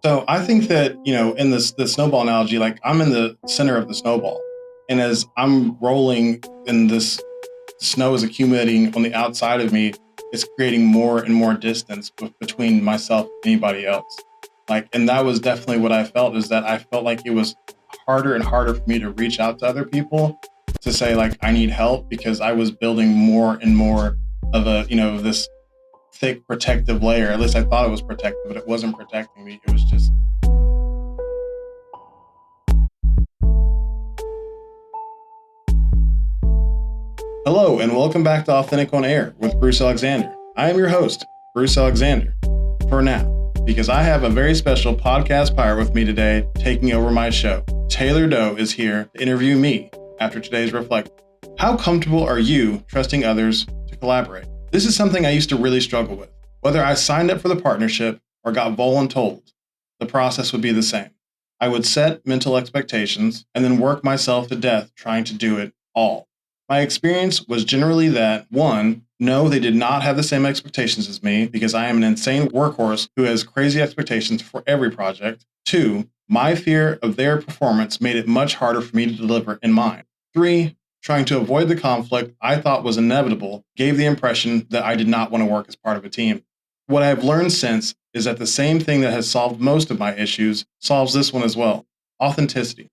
So I think that, in the snowball analogy, like I'm in the center of the snowball. And as I'm rolling and this snow is accumulating on the outside of me, it's creating more and more distance between myself and anybody else. And that was definitely what I felt, is that I felt like it was harder and harder for me to reach out to other people to say, like, I need help, because I was building more and more of this thick protective layer. At least I thought it was protective, but it wasn't protecting me. It was just. Hello, and welcome back to Authentic on Air with Bruce Alexander. I am your host, Bruce Alexander, for now, because I have a very special podcast pirate with me today taking over my show. Taylor Doe is here to interview me after today's reflection. How comfortable are you trusting others to collaborate? This is something I used to really struggle with. Whether I signed up for the partnership or got voluntold, the process would be the same. I would set mental expectations and then work myself to death trying to do it all. My experience was generally that, one, no, they did not have the same expectations as me because I am an insane workhorse who has crazy expectations for every project. Two, my fear of their performance made it much harder for me to deliver in mine. Three, trying to avoid the conflict I thought was inevitable gave the impression that I did not want to work as part of a team. What I have learned since is that the same thing that has solved most of my issues solves this one as well: authenticity.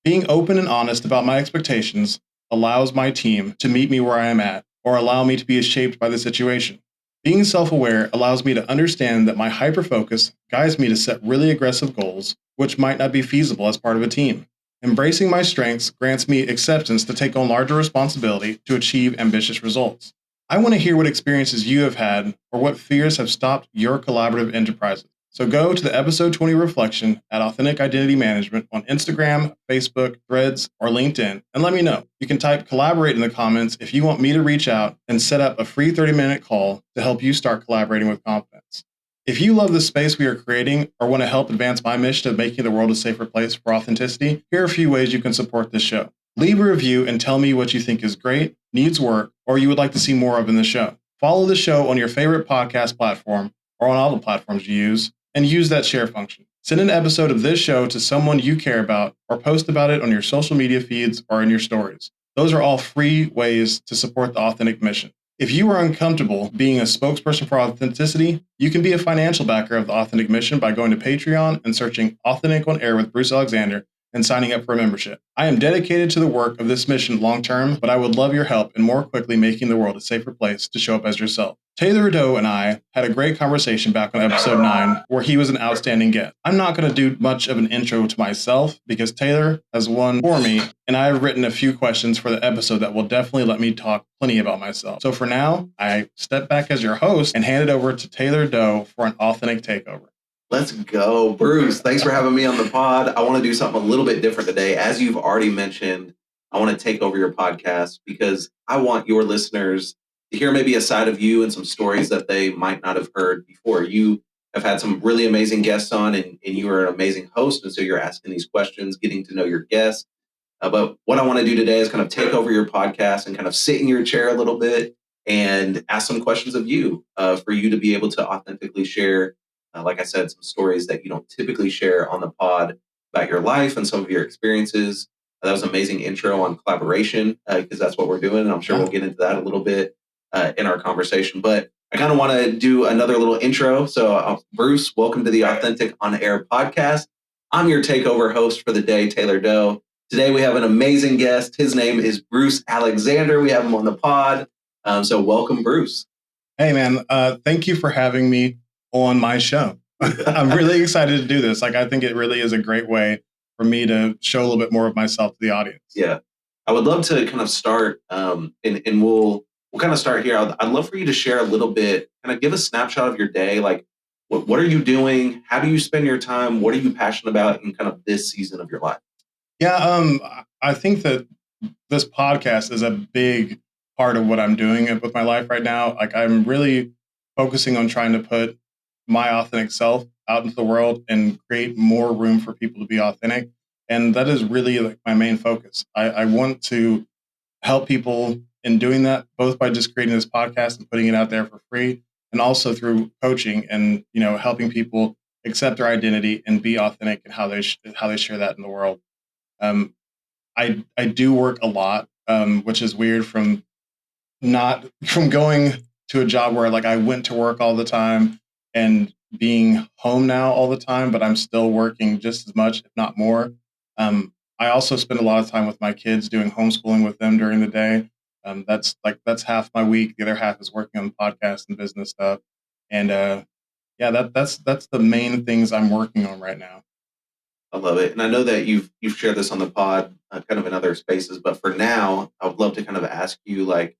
Being open and honest about my expectations allows my team to meet me where I am at, or allow me to be shaped by the situation. Being self-aware allows me to understand that my hyper-focus guides me to set really aggressive goals, which might not be feasible as part of a team. Embracing my strengths grants me acceptance to take on larger responsibility to achieve ambitious results. I want to hear what experiences you have had or what fears have stopped your collaborative enterprises. So go to the episode 20 reflection at Authentic Identity Management on Instagram, Facebook, Threads, or LinkedIn, and let me know. You can type collaborate in the comments if you want me to reach out and set up a free 30-minute call to help you start collaborating with confidence. If you love the space we are creating or want to help advance my mission of making the world a safer place for authenticity, here are a few ways you can support this show. Leave a review and tell me what you think is great, needs work, or you would like to see more of in the show. Follow the show on your favorite podcast platform or on all the platforms you use, and use that share function. Send an episode of this show to someone you care about, or post about it on your social media feeds or in your stories. Those are all free ways to support the Authentic mission. If you are uncomfortable being a spokesperson for authenticity, you can be a financial backer of the Authentic mission by going to Patreon and searching Authentic on Air with Bruce Alexander and signing up for a membership. I am dedicated to the work of this mission long term, but I would love your help in more quickly making the world a safer place to show up as yourself. Taylor Doe and I had a great conversation back on episode 9, where he was an outstanding guest. I'm not going to do much of an intro to myself because Taylor has one for me, and I have written a few questions for the episode that will definitely let me talk plenty about myself. So for now, I step back as your host and hand it over to Taylor Doe for an authentic takeover. Let's go. Bruce, thanks for having me on the pod. I want to do something a little bit different today. As you've already mentioned, I want to take over your podcast because I want your listeners to hear maybe a side of you and some stories that they might not have heard before. You have had some really amazing guests on, and you are an amazing host. And so you're asking these questions, getting to know your guests. But what I want to do today is kind of take over your podcast and kind of sit in your chair a little bit and ask some questions of you for you to be able to authentically share, like I said, some stories that you don't typically share on the pod about your life and some of your experiences. That was an amazing intro on collaboration because that's what we're doing. And I'm sure we'll get into that a little bit in our conversation. But I kind of want to do another little intro. So Bruce, welcome to the Authentic on Air podcast. I'm your takeover host for the day, Taylor Doe. Today we have an amazing guest. His name is Bruce Alexander. We have him on the pod. So welcome, Bruce. Hey, man. Thank you for having me on my show. I'm really excited to do this. I think it really is a great way for me to show a little bit more of myself to the audience. Yeah. I would love to kind of start, and we'll kind of start here. I'd love for you to share a little bit, kind of give a snapshot of your day. Like, what are you doing? How do you spend your time? What are you passionate about in kind of this season of your life? Yeah, I think that this podcast is a big part of what I'm doing with my life right now. I'm really focusing on trying to put my authentic self out into the world and create more room for people to be authentic. And that is really my main focus. I want to help people in doing that, both by just creating this podcast and putting it out there for free, and also through coaching and, helping people accept their identity and be authentic in how they share that in the world. Um, I do work a lot, which is weird not from going to a job where like I went to work all the time and being home now all the time, but I'm still working just as much, if not more. I also spend a lot of time with my kids doing homeschooling with them during the day. That's half my week. The other half is working on podcast and business stuff. And yeah, that's the main things I'm working on right now. I love it. And I know that you've shared this on the pod, kind of in other spaces, but for now, I would love to kind of ask you, like,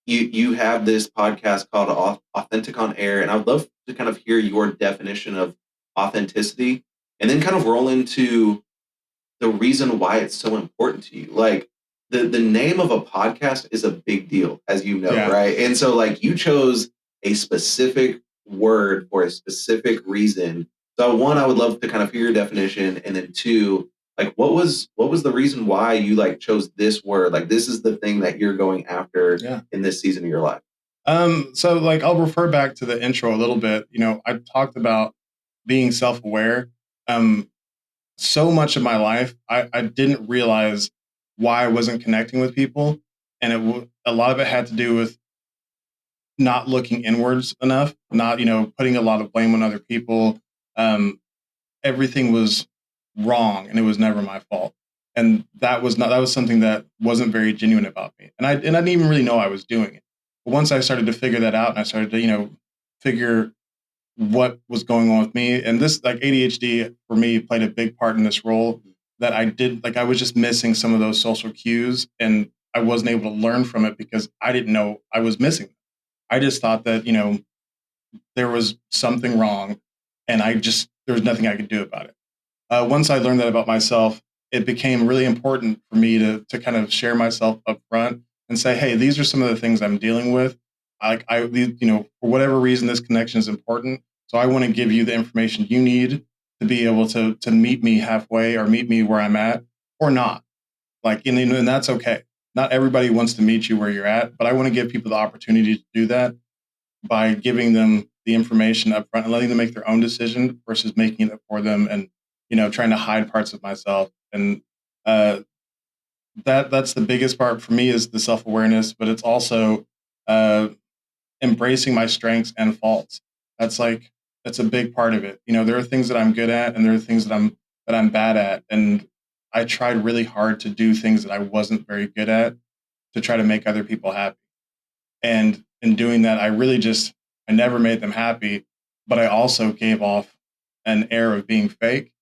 you have this podcast called Authentic on Air, and I would love to kind of hear your definition of authenticity, and then kind of roll into the reason why it's so important to you. Like, the name of a podcast is a big deal, as you know, Yeah. right? And so, like, you chose a specific word for a specific reason. So one, I would love to kind of hear your definition, and then two, like, what was the reason why you like chose this word? Like, this is the thing that you're going after Yeah. in this season of your life. So like I'll refer back to the intro a little bit. I talked about being self-aware. Um, so much of my life, I didn't realize why I wasn't connecting with people, and a lot of it had to do with not looking inwards enough, not putting a lot of blame on other people. Um, Everything was wrong, and it was never my fault, and that was something that wasn't very genuine about me, and I didn't even really know I was doing it. But once I started to figure that out, and I started to figure what was going on with me. And this, like, ADHD for me played a big part in this role, that I did, like, I was just missing some of those social cues, and I wasn't able to learn from it because I didn't know I was missing them. I just thought that, there was something wrong, and there was nothing I could do about it. Once I learned that about myself, it became really important for me to kind of share myself up front and say, "Hey, these are some of the things I'm dealing with. For whatever reason, this connection is important. So I want to give you the information you need to be able to meet me halfway, or meet me where I'm at, or not. Like, and that's okay. Not everybody wants to meet you where you're at, but I want to give people the opportunity to do that by giving them the information up front and letting them make their own decision versus making it for them, and trying to hide parts of myself. And uh, that's the biggest part for me, is the self-awareness, but it's also uh, embracing my strengths and faults. That's a big part of it. There are things that I'm good at, and there are things that I'm bad at, and I tried really hard to do things that I wasn't very good at to try to make other people happy. And in doing that, I never made them happy, but I also gave off an air of being fake.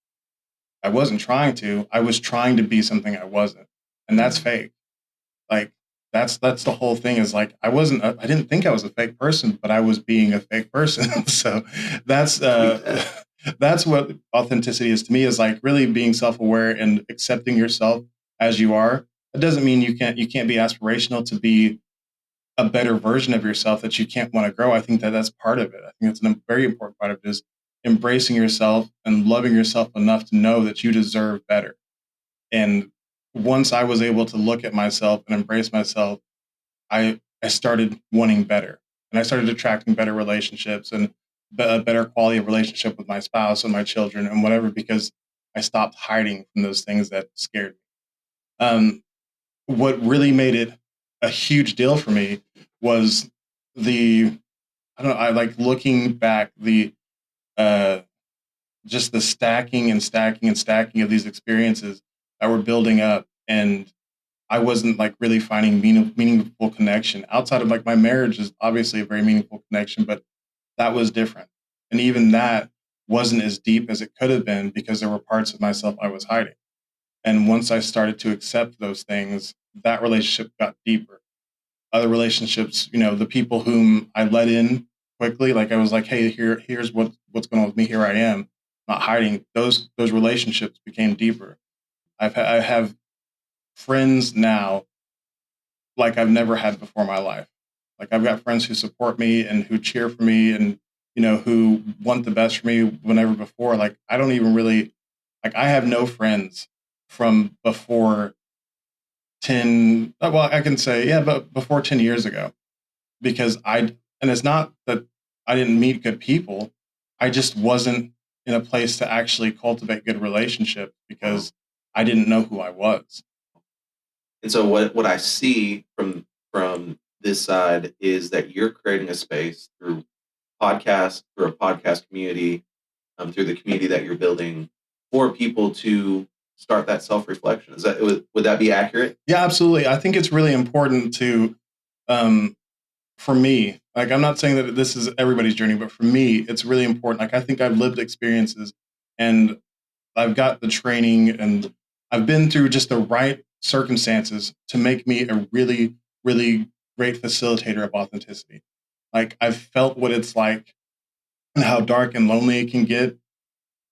I wasn't trying to. I was trying to be something I wasn't, and that's fake. Like, that's the whole thing. Is like, I didn't think I was a fake person, but I was being a fake person. So that's Sweet that. that's what authenticity is to me. Is like really being self-aware and accepting yourself as you are. It doesn't mean you can't be aspirational to be a better version of yourself, that you can't want to grow. I think that that's part of it. I think it's a very important part of it, is embracing yourself and loving yourself enough to know that you deserve better. And once I was able to look at myself and embrace myself, I started wanting better, and I started attracting better relationships, and a better quality of relationship with my spouse and my children and whatever, because I stopped hiding from those things that scared me. What really made it a huge deal for me was the I don't know, I like looking back, the uh just the stacking and stacking and stacking of these experiences that were building up, and I wasn't like really finding meaningful connection outside of, like, my marriage is obviously a very meaningful connection, but that was different. And even that wasn't as deep as it could have been, because there were parts of myself I was hiding. And once I started to accept those things, that relationship got deeper. Other relationships, the people whom I let in quickly, like I was like, "Hey, here's what's going on with me. Here I am, not hiding." Those relationships became deeper. I have friends now like I've never had before in my life. Like, I've got friends who support me and who cheer for me, and who want the best for me whenever before. Like, I don't even really, like, I have no friends from before 10, well, I can say, yeah, but before 10 years ago, because and it's not that I didn't meet good people. I just wasn't in a place to actually cultivate good relationships because I didn't know who I was. And so what I see from this side is that you're creating a space through podcasts, through a podcast community, through the community that you're building for people to start that self-reflection. Would that be accurate? Yeah, absolutely. I think it's really important to, for me, like, I'm not saying that this is everybody's journey, but for me, it's really important. Like, I think I've lived experiences and I've got the training and I've been through just the right circumstances to make me a really, really great facilitator of authenticity. Like, I've felt what it's like and how dark and lonely it can get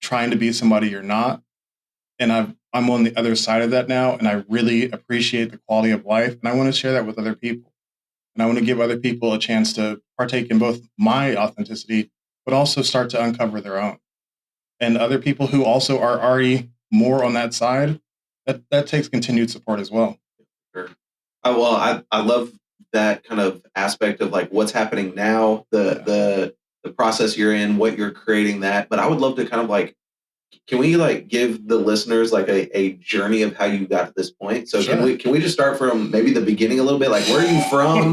trying to be somebody you're not. And I'm on the other side of that now, and I really appreciate the quality of life, and I want to share that with other people. And I want to give other people a chance to partake in both my authenticity, but also start to uncover their own. And other people who also are already more on that side, that takes continued support as well. Sure. I love that kind of aspect of like what's happening now, the process you're in, what you're creating that. But I would love to kind of like, can we like give the listeners like a journey of how you got to this point? So Sure. can we just start from maybe the beginning a little bit? Like, where are you from?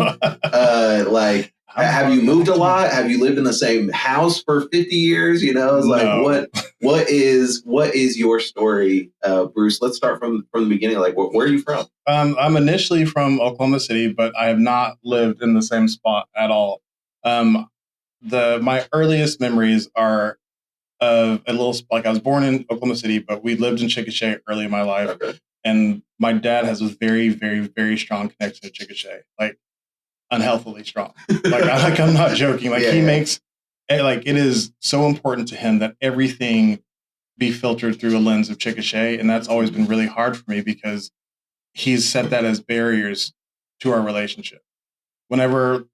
Like, have you moved a lot? Have you lived in the same house for 50 years? You know, it's like No. what is your story, Bruce? Let's start from the beginning. Like, where are you from? I'm initially from Oklahoma City, but I have not lived in the same spot at all. My earliest memories are of a little, like, I was born in Oklahoma City, but we lived in Chickasha early in my life. Okay. And my dad has a very, very, very strong connection to Chickasha, like unhealthily strong. Like I'm not joking. Like he makes like it is so important to him that everything be filtered through a lens of Chickasha, and that's always been really hard for me because he's set that as barriers to our relationship. Whenever,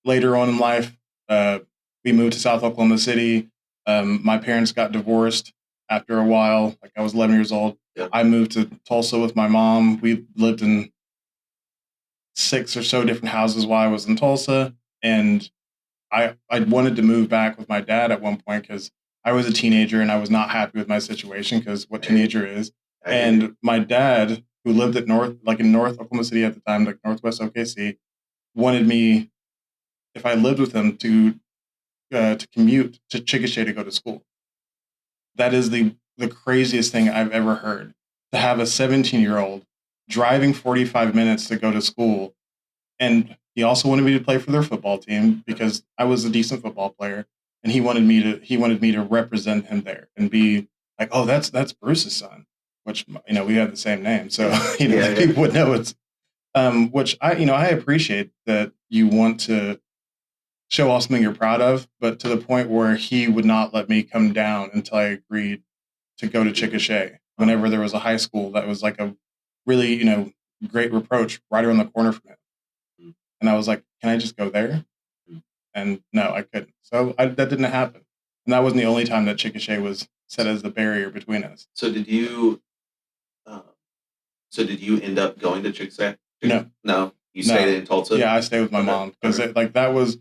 later on in life, we moved to South Oklahoma City. My parents got divorced after a while. Like I was 11 years old. Yeah. I moved to Tulsa with my mom. We lived in 6 or so different houses while I was in Tulsa. And I wanted to move back with my dad at one point because I was a teenager and I was not happy with my situation because what teenager is. And my dad, who lived in North Oklahoma City at the time, like Northwest OKC, wanted me, if I lived with him, to commute to Chickasha to go to school. That is the craziest thing I've ever heard. To have a 17-year-old driving 45 minutes to go to school, and he also wanted me to play for their football team because I was a decent football player, and he wanted me to represent him there and be like, oh, that's Bruce's son, which we have the same name, so people would know it's which I appreciate that you want to show off something you're proud of, but to the point where he would not let me come down until I agreed to go to Chickasha whenever there was a high school that was like a really, great reproach right around the corner from him. And I was like, can I just go there? And no, I couldn't. So that didn't happen. And that wasn't the only time that Chickasha was set as the barrier between us. So did you end up going to Chickasha? No. You stayed in Tulsa? Yeah, I stayed with my mom because that was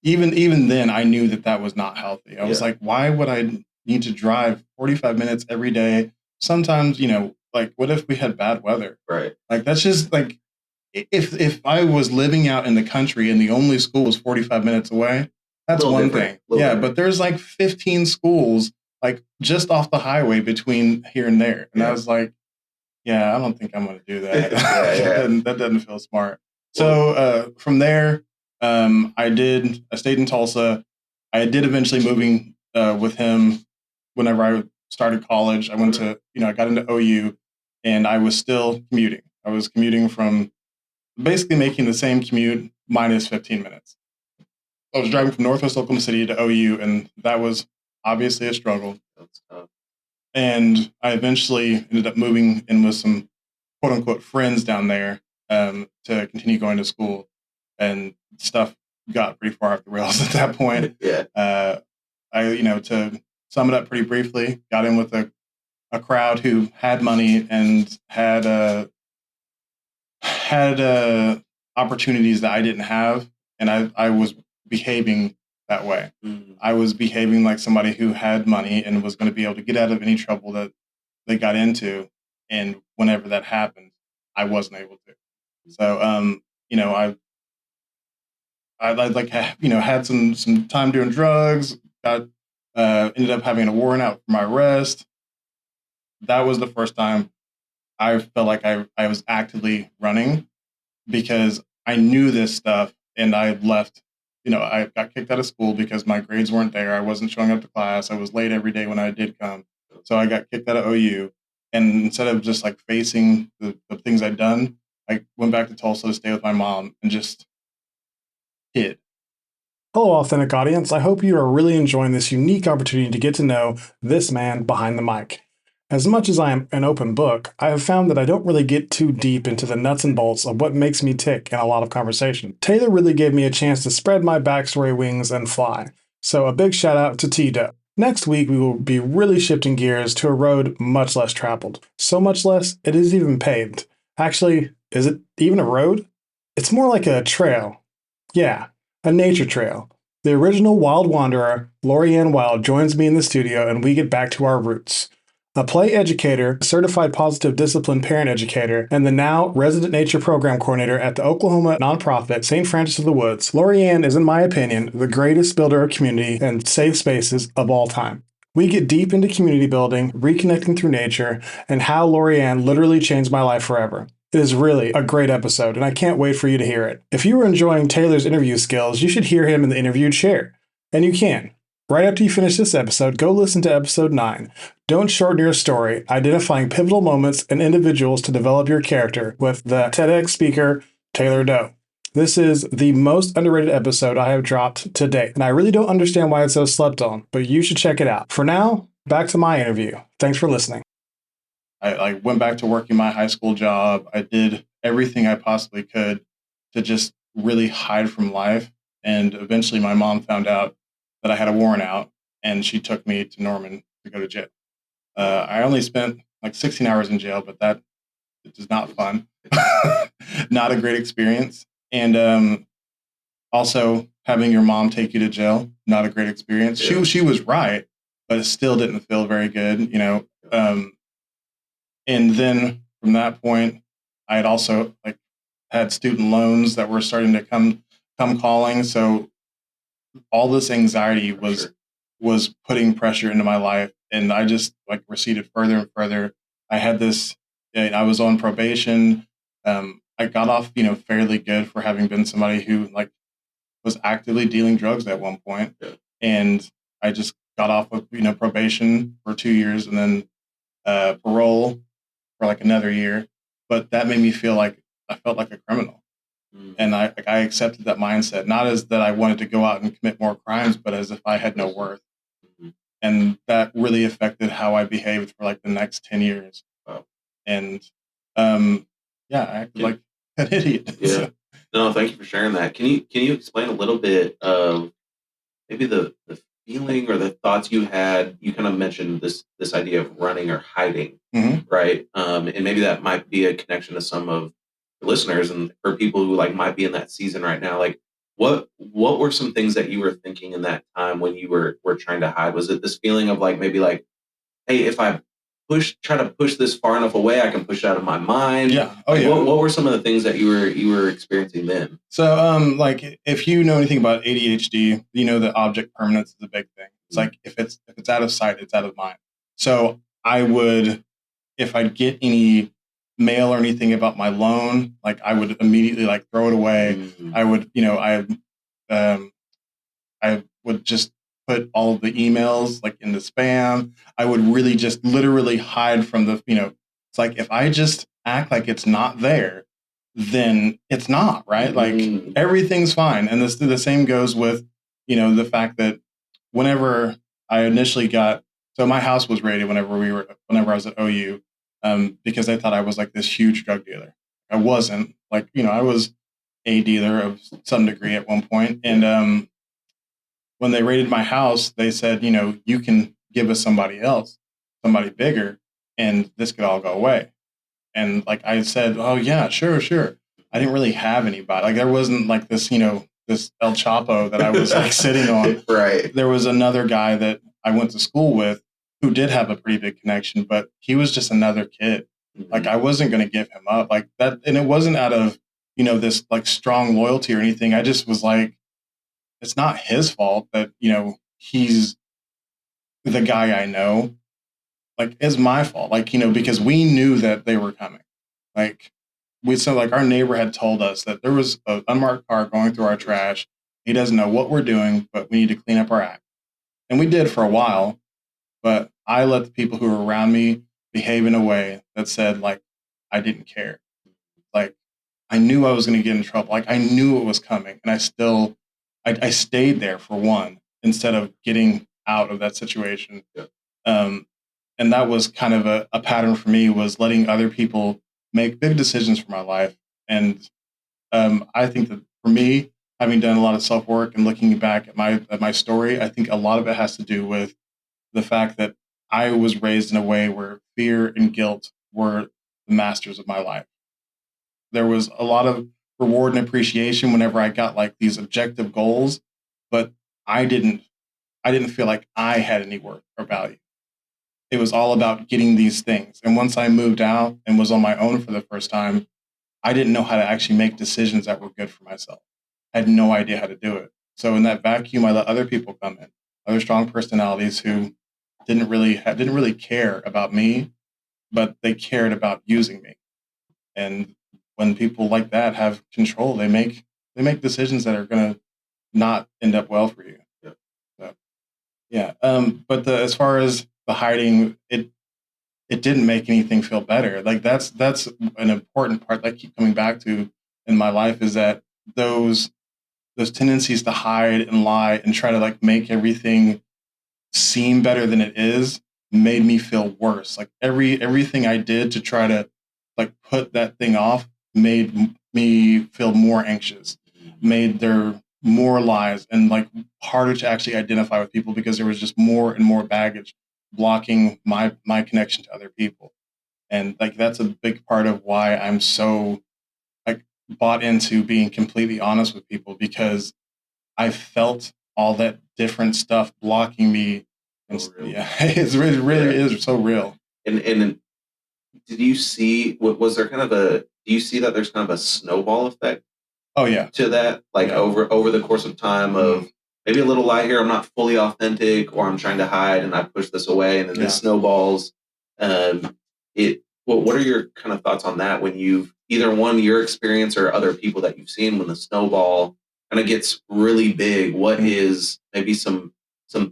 even then I knew that was not healthy. I was like, why would I need to drive 45 minutes every day? Sometimes, like what if we had bad weather? Right. Like that's just like if I was living out in the country and the only school was 45 minutes away, that's one thing. Yeah, but there's like 15 schools like just off the highway between here and there. And I was like, yeah, I don't think I'm going to do that. That doesn't feel smart. So from there, I stayed in Tulsa. I did eventually moving with him whenever I started college. I went to, I got into OU and I was still commuting. I was commuting from basically making the same commute minus 15 minutes. I was driving from Northwest Oklahoma City to OU, and that was obviously a struggle. That's tough. And I eventually ended up moving in with some quote unquote friends down there to continue going to school, and stuff got pretty far off the rails at that point. To sum it up pretty briefly, got in with a crowd who had money and had opportunities that I didn't have, and I was behaving that way. Mm-hmm. I was behaving like somebody who had money and was going to be able to get out of any trouble that they got into. And whenever that happened, I wasn't able to. So, you know, I like, you know, had some time doing drugs, got, ended up having a warrant out for my arrest. That was the first time I felt like I was actively running because I knew this stuff and I left. You know, I got kicked out of school because my grades weren't there. I wasn't showing up to class. I was late every day when I did come. So I got kicked out of OU. And instead of just like facing the things I'd done, I went back to Tulsa to stay with my mom and just hid. Hello, authentic audience. I hope you are really enjoying this unique opportunity to get to know this man behind the mic. As much as I am an open book, I have found that I don't really get too deep into the nuts and bolts of what makes me tick in a lot of conversation. Taylor really gave me a chance to spread my backstory wings and fly. So a big shout out to Taylor Doe. Next week, we will be really shifting gears to a road much less traveled. So much less, it isn't even paved. Actually, is it even a road? It's more like a trail. Yeah, a nature trail. The original Wild Wanderer, Lorianne Wild, joins me in the studio and we get back to our roots. A play educator, certified positive discipline parent educator, and the now resident nature program coordinator at the Oklahoma nonprofit St. Francis of the Woods, Lorianne is, in my opinion, the greatest builder of community and safe spaces of all time. We get deep into community building, reconnecting through nature, and how Lorianne literally changed my life forever. It is really a great episode, and I can't wait for you to hear it. If you are enjoying Taylor's interview skills, you should hear him in the interviewed share. And you can. Right after you finish this episode, go listen to episode 9. Don't shorten your story, identifying pivotal moments and individuals to develop your character with the TEDx speaker, Taylor Doe. This is the most underrated episode I have dropped to date, and I really don't understand why it's so slept on, but you should check it out. For now, back to my interview. Thanks for listening. I went back to working my high school job. I did everything I possibly could to just really hide from life. And eventually my mom found out that I had a warrant out and she took me to Norman to go to jail. I only spent like 16 hours in jail, but that is not fun. Not a great experience. And also having your mom take you to jail, not a great experience. Yeah. She was right, but it still didn't feel very good, you know. And then from that point, I had also like had student loans that were starting to come calling. So all this anxiety was putting pressure into my life, and I just like receded further and further. I had this. I was on probation. I got off, you know, fairly good for having been somebody who like was actively dealing drugs at one point, and I just got off of, you know, probation for 2 years and then parole for like another year. But that made me feel like I felt like a criminal. And I accepted that mindset, not as that I wanted to go out and commit more crimes, but as if I had no worth. And that really affected how I behaved for like the next 10 years. Wow. And yeah, I acted like an idiot. Yeah. No, thank you for sharing that. Can you explain a little bit of maybe the feeling or the thoughts you had? You kind of mentioned this idea of running or hiding, right? And maybe that might be a connection to some of the listeners and for people who like might be in that season right now. Like, what were some things that you were thinking in that time when you were trying to hide? Was it this feeling of like maybe like, hey, if I try to push this far enough away, I can push it out of my mind? Yeah. Oh, like, yeah. What were some of the things that you were experiencing then? So, like if you know anything about ADHD, you know that object permanence is a big thing. It's like if it's out of sight, it's out of mind. So I would, if I'd get any mail or anything about my loan, like I would immediately like throw it away. I would, you know, I would just put all of the emails like into spam. I would really just literally hide from the, you know, it's like if I just act like it's not there, then it's not, right? Like everything's fine. And the same goes with, you know, the fact that whenever I initially got, so my house was raided whenever I was at OU, because they thought I was like this huge drug dealer. I wasn't. Like, you know, I was a dealer of some degree at one point. And when they raided my house, they said, you know, you can give us somebody else, somebody bigger, and this could all go away. And like I said, oh yeah, sure. I didn't really have anybody. Like there wasn't like this, you know, this El Chapo that I was like sitting on. Right. There was another guy that I went to school with who did have a pretty big connection, but he was just another kid. Like I wasn't going to give him up like that. And it wasn't out of, this like strong loyalty or anything. I just was like, it's not his fault that, he's the guy I know. Like it's my fault. Like, because we knew that they were coming. Like like our neighbor had told us that there was an unmarked car going through our trash. He doesn't know what we're doing, but we need to clean up our act. And we did for a while, but I let the people who were around me behave in a way that said like I didn't care. Like I knew I was going to get in trouble. Like I knew it was coming, and I stayed there for one instead of getting out of that situation. Yeah. And that was kind of a pattern for me, was letting other people make big decisions for my life. And I think that for me, having done a lot of self work and looking back at my story, I think a lot of it has to do with the fact that I was raised in a way where fear and guilt were the masters of my life. There was a lot of reward and appreciation whenever I got like these objective goals, but I didn't I didn't feel like I had any worth or value. It was all about getting these things. And once I moved out and was on my own for the first time, I didn't know how to actually make decisions that were good for myself. I had no idea how to do it. So in that vacuum, I let other people come in, other strong personalities who didn't really care about me, but they cared about using me. And when people like that have control, they make decisions that are going to not end up well for you. Yeah. So, yeah. But as far as the hiding, it didn't make anything feel better. Like that's an important part that I keep coming back to in my life, is that those tendencies to hide and lie and try to like make everything seem better than it is made me feel worse. Like everything I did to try to like put that thing off made me feel more anxious, made there more lies, and like harder to actually identify with people because there was just more and more baggage blocking my connection to other people. And like that's a big part of why I'm so like bought into being completely honest with people, because I felt all that different stuff blocking me. And So real. yeah, really Yeah. is so real. And did you see, was there kind of do you see that there's kind of a snowball effect Oh yeah. to that? Like Yeah. over the course of time of maybe a little lie here, I'm not fully authentic, or I'm trying to hide and I push this away, and then Yeah. this snowballs. What are your kind of thoughts on that, when you've either one, your experience, or other people that you've seen, when the snowball kind of gets really big? What is maybe some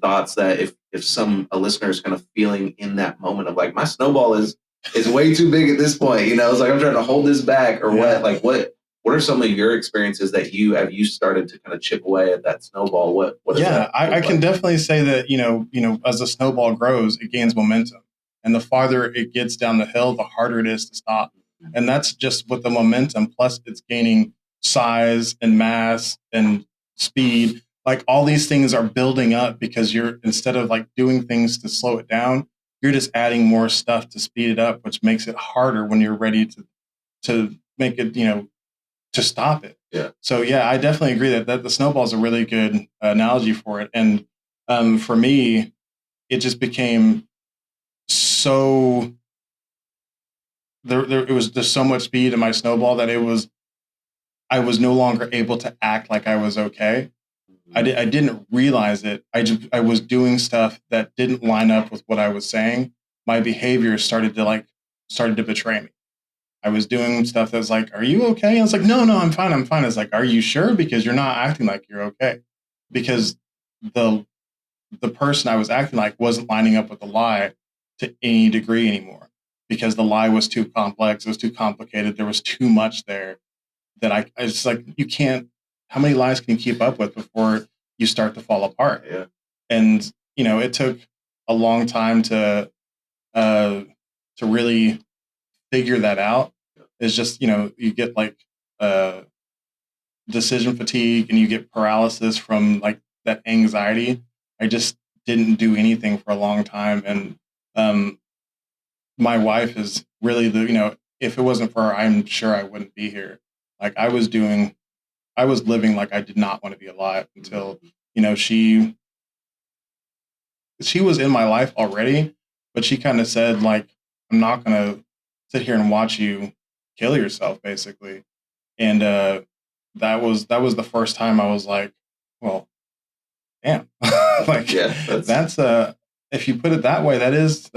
thoughts that if some a listener is kind of feeling in that moment of like, my snowball is way too big at this point, it's like I'm trying to hold this back, or Yeah. what are some of your experiences that you started to kind of chip away at that snowball? What does Yeah, that I look can like? definitely say that, as the snowball grows, it gains momentum. And the farther it gets down the hill, the harder it is to stop. And that's just with the momentum, plus it's gaining size and mass and speed. Like all these things are building up because you're, instead of like doing things to slow it down, you're just adding more stuff to speed it up, which makes it harder when you're ready to make it, to stop it. Yeah. So yeah, I definitely agree that the snowball is a really good analogy for it. And for me, it just became so it was just so much speed in my snowball that I was no longer able to act like I was okay. I didn't realize it. I was doing stuff that didn't line up with what I was saying. My behavior started to betray me. I was doing stuff that's like, "Are you okay?" I was like, "No, no, I'm fine. I'm fine." It's like, "Are you sure? Because you're not acting like you're okay." Because the the person I was acting like wasn't lining up with the lie to any degree anymore. Because the lie was too complex, it was too complicated, there was too much there that I just like, you can't. How many lies can you keep up with before you start to fall apart? Yeah. And it took a long time uh, to really figure that out. Is just you get like uh, decision fatigue and you get paralysis from like that anxiety. I just didn't do anything for a long time, and um, my wife is really if it wasn't for her, I'm sure I wouldn't be here. Like I was doing I was living like I did not want to be alive until, you know, she was in my life already, but she kind of said like, I'm not going to sit here and watch you kill yourself, basically. And that was the first time I was like, well, damn. Like Yeah, that's if you put it that way, that's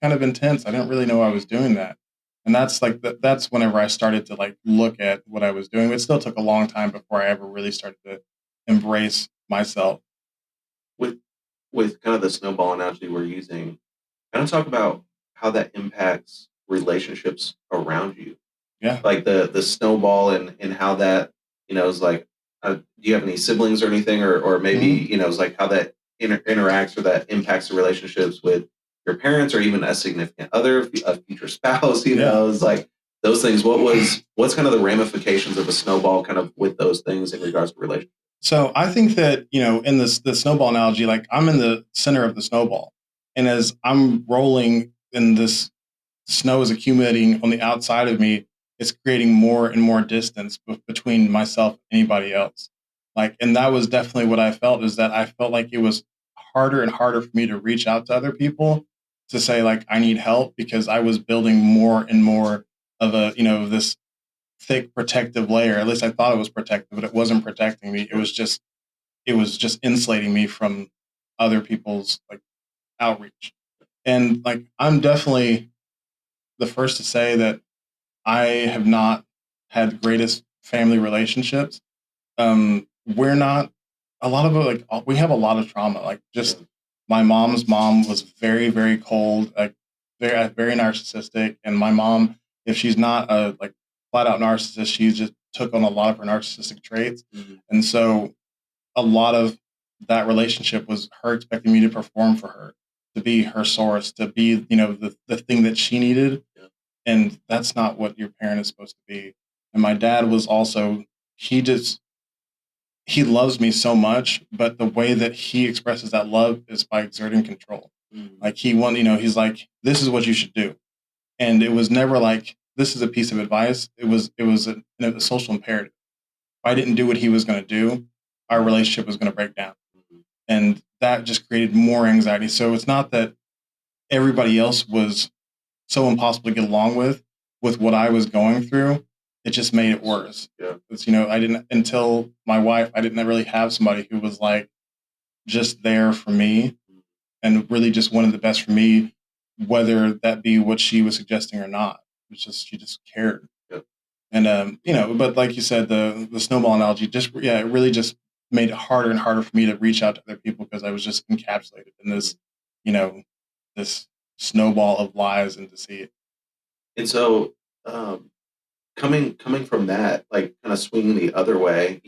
kind of intense. I didn't really know I was doing that. And that's like that's whenever I started to like look at what I was doing. It still took a long time before I ever really started to embrace myself. with kind of the snowball analogy we're using, kind of talk about how that impacts relationships around you, Yeah. like the snowball, and how that, is like, do you have any siblings or anything, or maybe, Mhm. is like how that interacts or that impacts the relationships with your parents or even a significant other, a future spouse, Yeah. it's like those things. What's kind of the ramifications of a snowball kind of with those things in regards to relationships? So I think that, in this the snowball analogy, like I'm in the center of the snowball. And as I'm rolling and this snow is accumulating on the outside of me, it's creating more and more distance between myself and anybody else. Like, and that was definitely what I felt, is that I felt like it was harder and harder for me to reach out to other people to say like I need help, because I was building more and more of this thick protective layer. At least I thought it was protective, but it wasn't protecting me. It was just insulating me from other people's like outreach. And like I'm definitely the first to say that I have not had the greatest family relationships. We're not a lot of it, like we have a lot of trauma. Like just my mom's mom was very, very cold, like very narcissistic. And my mom, if she's not a like flat out narcissist, she just took on a lot of her narcissistic traits. And so a lot of that relationship was her expecting me to perform for her, to be her source, to be, the thing that she needed. And that's not what your parent is supposed to be. And my dad was also, he just, he loves me so much, but the way that he expresses that love is by exerting control. Like he's like, this is what you should do. And it was never like, this is a piece of advice. It was a social imperative. If I didn't do what he was going to do, our relationship was going to break down. And that just created more anxiety. So it's not that everybody else was so impossible to get along with what I was going through. It just made it worse. Yeah. It's, I didn't, until my wife, I didn't really have somebody who was like just there for me and really just wanted the best for me, whether that be what she was suggesting or not. It's just, she just cared. Yeah. And, but like you said, the snowball analogy just, yeah, it really just made it harder and harder for me to reach out to other people, because I was just encapsulated in this, this snowball of lies and deceit. And so, um, coming from that, like kind of swinging the other way,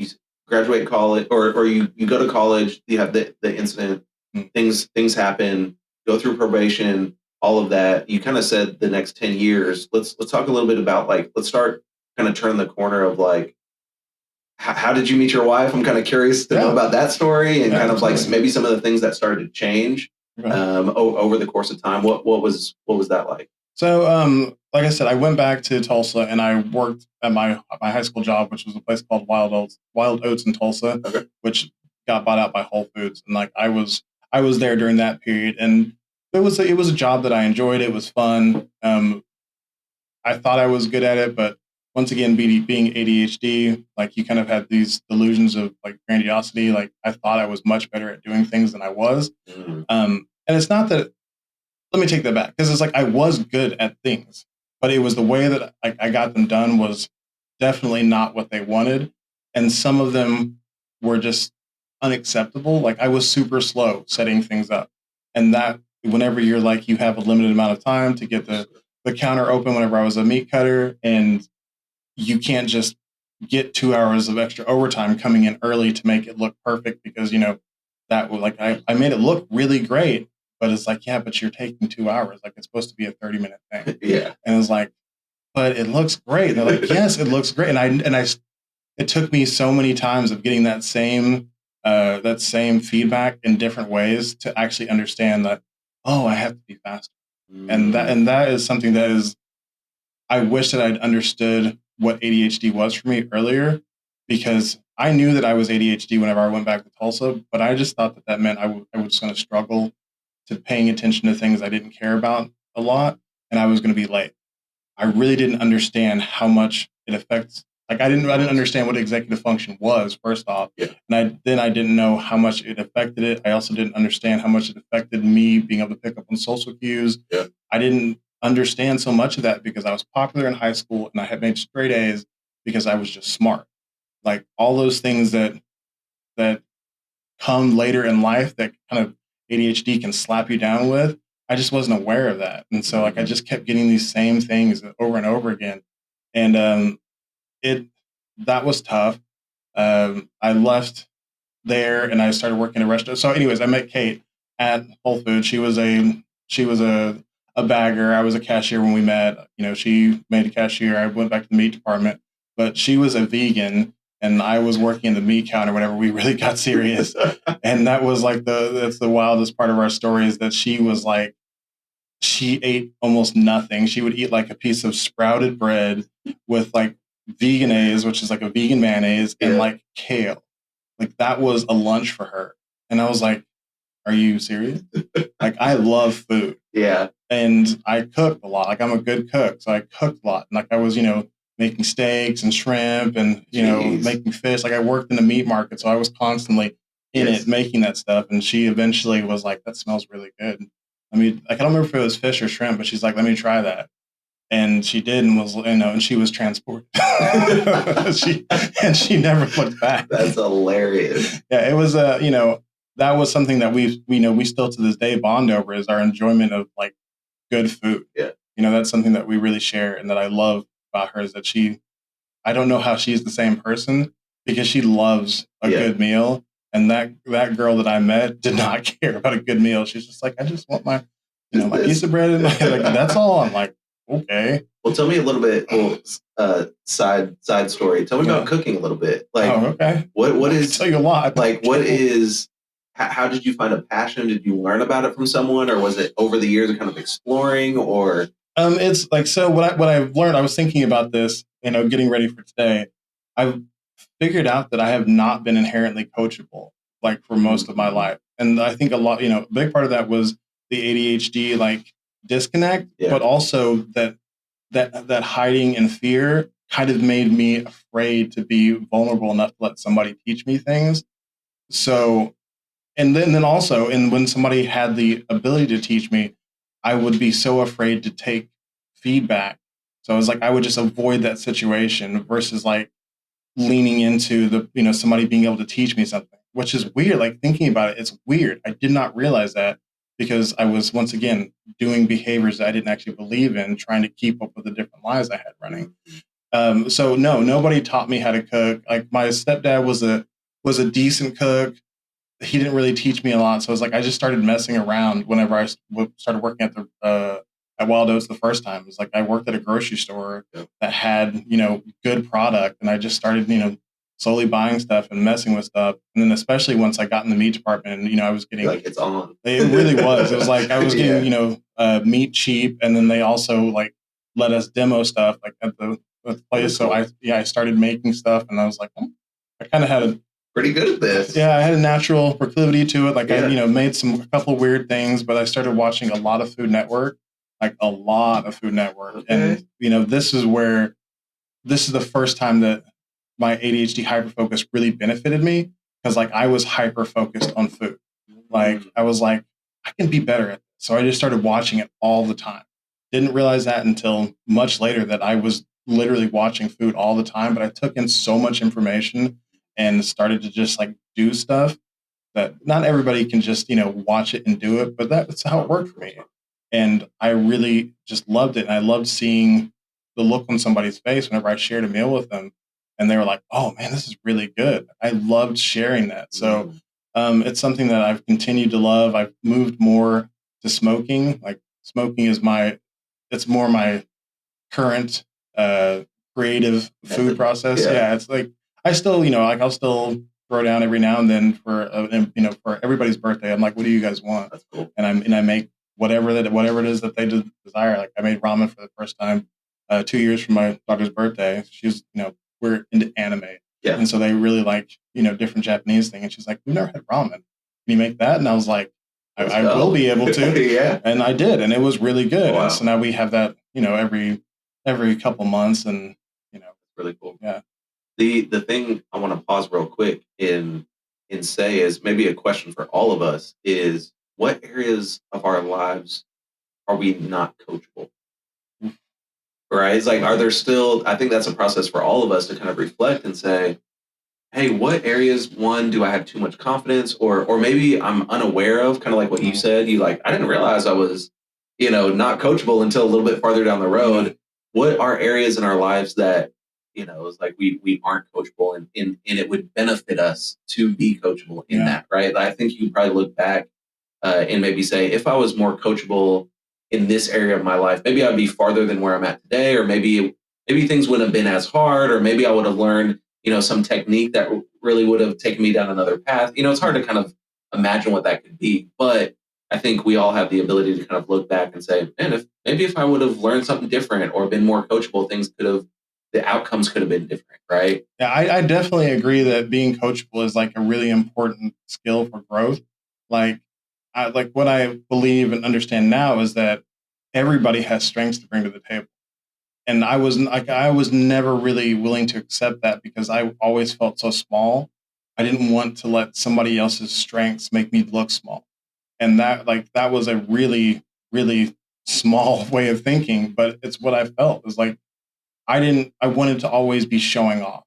graduate college, or you go to college, you have the incident, Mm. things happen, go through probation, all of that. You kind of said the next 10 years. Let's talk a little bit about, like, let's start kind of turning the corner of like, how did you meet your wife? I'm kind of curious to know Yeah. about that story, and Yeah, kind of like absolutely. maybe some of the things that started to change Okay. over the course of time. What was that like? So, like I said, I went back to Tulsa and I worked at my high school job, which was a place called Wild Oats in Tulsa, Okay. which got bought out by Whole Foods. And like I was there during that period, and it was a job that I enjoyed. It was fun. I thought I was good at it, but once again, being ADHD, like you kind of had these delusions of like grandiosity. Like I thought I was much better at doing things than I was. And it's not that, let me take that back, because it's like I was good at things, but it was the way that I got them done was definitely not what they wanted, and some of them were just unacceptable. Like I was super slow setting things up, and that whenever you're like you have a limited amount of time to get the counter open. Whenever I was a meat cutter, and you can't just get 2 hours of extra overtime coming in early to make it look perfect, because that would, like, I made it look really great, but it's like, yeah, but you're taking 2 hours, like it's supposed to be a 30-minute thing. Yeah. And it's like, but it looks great. And they're like, yes, it looks great. And I it took me so many times of getting that same feedback in different ways to actually understand that, oh, I have to be faster. And that is something that is, I wish that I'd understood what ADHD was for me earlier, because I knew that I was ADHD whenever I went back to Tulsa, but I just thought that that meant I was just going to struggle to paying attention to things I didn't care about a lot, and I was going to be late. I really didn't understand how much it affects. Like I didn't understand what executive function was first off, Yeah. and I didn't know how much it affected it. I also didn't understand how much it affected me being able to pick up on social cues. Yeah. I didn't understand so much of that because I was popular in high school and I had made straight A's because I was just smart. Like all those things that come later in life that kind of ADHD can slap you down with. I just wasn't aware of that. And so like I just kept getting these same things over and over again. And it that was tough. I left there and I started working at a restaurant. So anyways, I met Kate at Whole Foods. She was a bagger. I was a cashier when we met. You know, she made a cashier. I went back to the meat department, but she was a vegan and I was working in the meat counter whenever we really got serious. And that was like that's the wildest part of our story is that she was like she ate almost nothing. She would eat like a piece of sprouted bread with like veganese, which is like a vegan mayonnaise, and like kale. Like that was a lunch for her. And I was like, are you serious? Like I love food. Yeah. And I cooked a lot. Like I'm a good cook. So I cooked a lot. And like I was, making steaks and shrimp and, making fish. Like I worked in the meat market. So I was constantly in it making that stuff. And she eventually was like, that smells really good. I mean, I don't remember if it was fish or shrimp, but she's like, let me try that. And she did and was, and she was transported. she never looked back. That's hilarious. Yeah, it was, that was something that we still to this day bond over is our enjoyment of like good food. Yeah. That's something that we really share and that I love about her is that I don't know how she's the same person because she loves a good meal. And that girl that I met did not care about a good meal. She's just like, I just want my, my piece of bread and like, that's all. I'm like, okay. Well, tell me a little bit. Well, side story. Tell me about cooking a little bit. Like, okay. What is? I tell you a lot. Like, what is? How did you find a passion? Did you learn about it from someone, or was it over the years of kind of exploring? Or it's like so. What I've learned. I was thinking about this. Getting ready for today. I've figured out that I have not been inherently coachable like for most of my life. And I think a big part of that was the ADHD like disconnect, but also that hiding and fear kind of made me afraid to be vulnerable enough to let somebody teach me things. So, and then also, and when somebody had the ability to teach me, I would be so afraid to take feedback. So I was like, I would just avoid that situation versus like leaning into somebody being able to teach me something, which is weird. Like thinking about it, it's weird. I did not realize that because I was once again doing behaviors that I didn't actually believe in, trying to keep up with the different lives I had running. So no, nobody taught me how to cook. Like my stepdad was a decent cook. He didn't really teach me a lot. So I was like, I just started messing around whenever I started working at at Wild Oats the first time. It was like I worked at a grocery store that had, good product. And I just started, slowly buying stuff and messing with stuff. And then especially once I got in the meat department and, I was getting like it's on. It really was. It was like I was getting, meat cheap. And then they also like let us demo stuff like at the place. So I started making stuff and I was like, I kind of had pretty good at this. Yeah, I had a natural proclivity to it. Like I, made a couple weird things, but I started watching a lot of Food Network, like a lot of Food Network. Okay. And, this is the first time that my ADHD hyperfocus really benefited me because like I was hyper focused on food. Like I was like, I can be better at this. So I just started watching it all the time. Didn't realize that until much later that I was literally watching food all the time, but I took in so much information and started to just like do stuff that not everybody can just, watch it and do it, but that's how it worked for me. And I really just loved it. And I loved seeing the look on somebody's face whenever I shared a meal with them. And they were like, oh man, this is really good. I loved sharing that. So it's something that I've continued to love. I've moved more to smoking. Like smoking is it's more my current creative food process. Yeah, it's like I still, like I'll still throw down every now and then for everybody's birthday. I'm like, what do you guys want? That's cool. And I make whatever it is that they desire. Like I made ramen for the first time 2 years from my daughter's birthday. She's, we're into anime. Yeah. And so they really like, different Japanese thing. And she's like, we've never had ramen. Can you make that? And I was like, I will be able to. Yeah. And I did. And it was really good. Wow. And so now we have that, every couple months. And, really cool. Yeah. The thing I want to pause real quick and say is maybe a question for all of us is, what areas of our lives are we not coachable? Right? It's like, are there still, I think that's a process for all of us to kind of reflect and say, hey, what areas, one, do I have too much confidence, or maybe I'm unaware of, kind of like what you said, I didn't realize I was, not coachable until a little bit farther down the road. What are areas in our lives that, it's like we aren't coachable, and it would benefit us to be coachable in that, right? I think you probably look back and maybe say, if I was more coachable in this area of my life, maybe I'd be farther than where I'm at today, or maybe things wouldn't have been as hard, or maybe I would have learned, some technique that really would have taken me down another path. It's hard to kind of imagine what that could be, but I think we all have the ability to kind of look back and say, man, if I would have learned something different or been more coachable, the outcomes could have been different, right? Yeah, I definitely agree that being coachable is like a really important skill for growth. Like, what I believe and understand now is that everybody has strengths to bring to the table. And I was never really willing to accept that because I always felt so small. I didn't want to let somebody else's strengths make me look small. And that was a really, really small way of thinking, but it's what I felt. It was like I wanted to always be showing off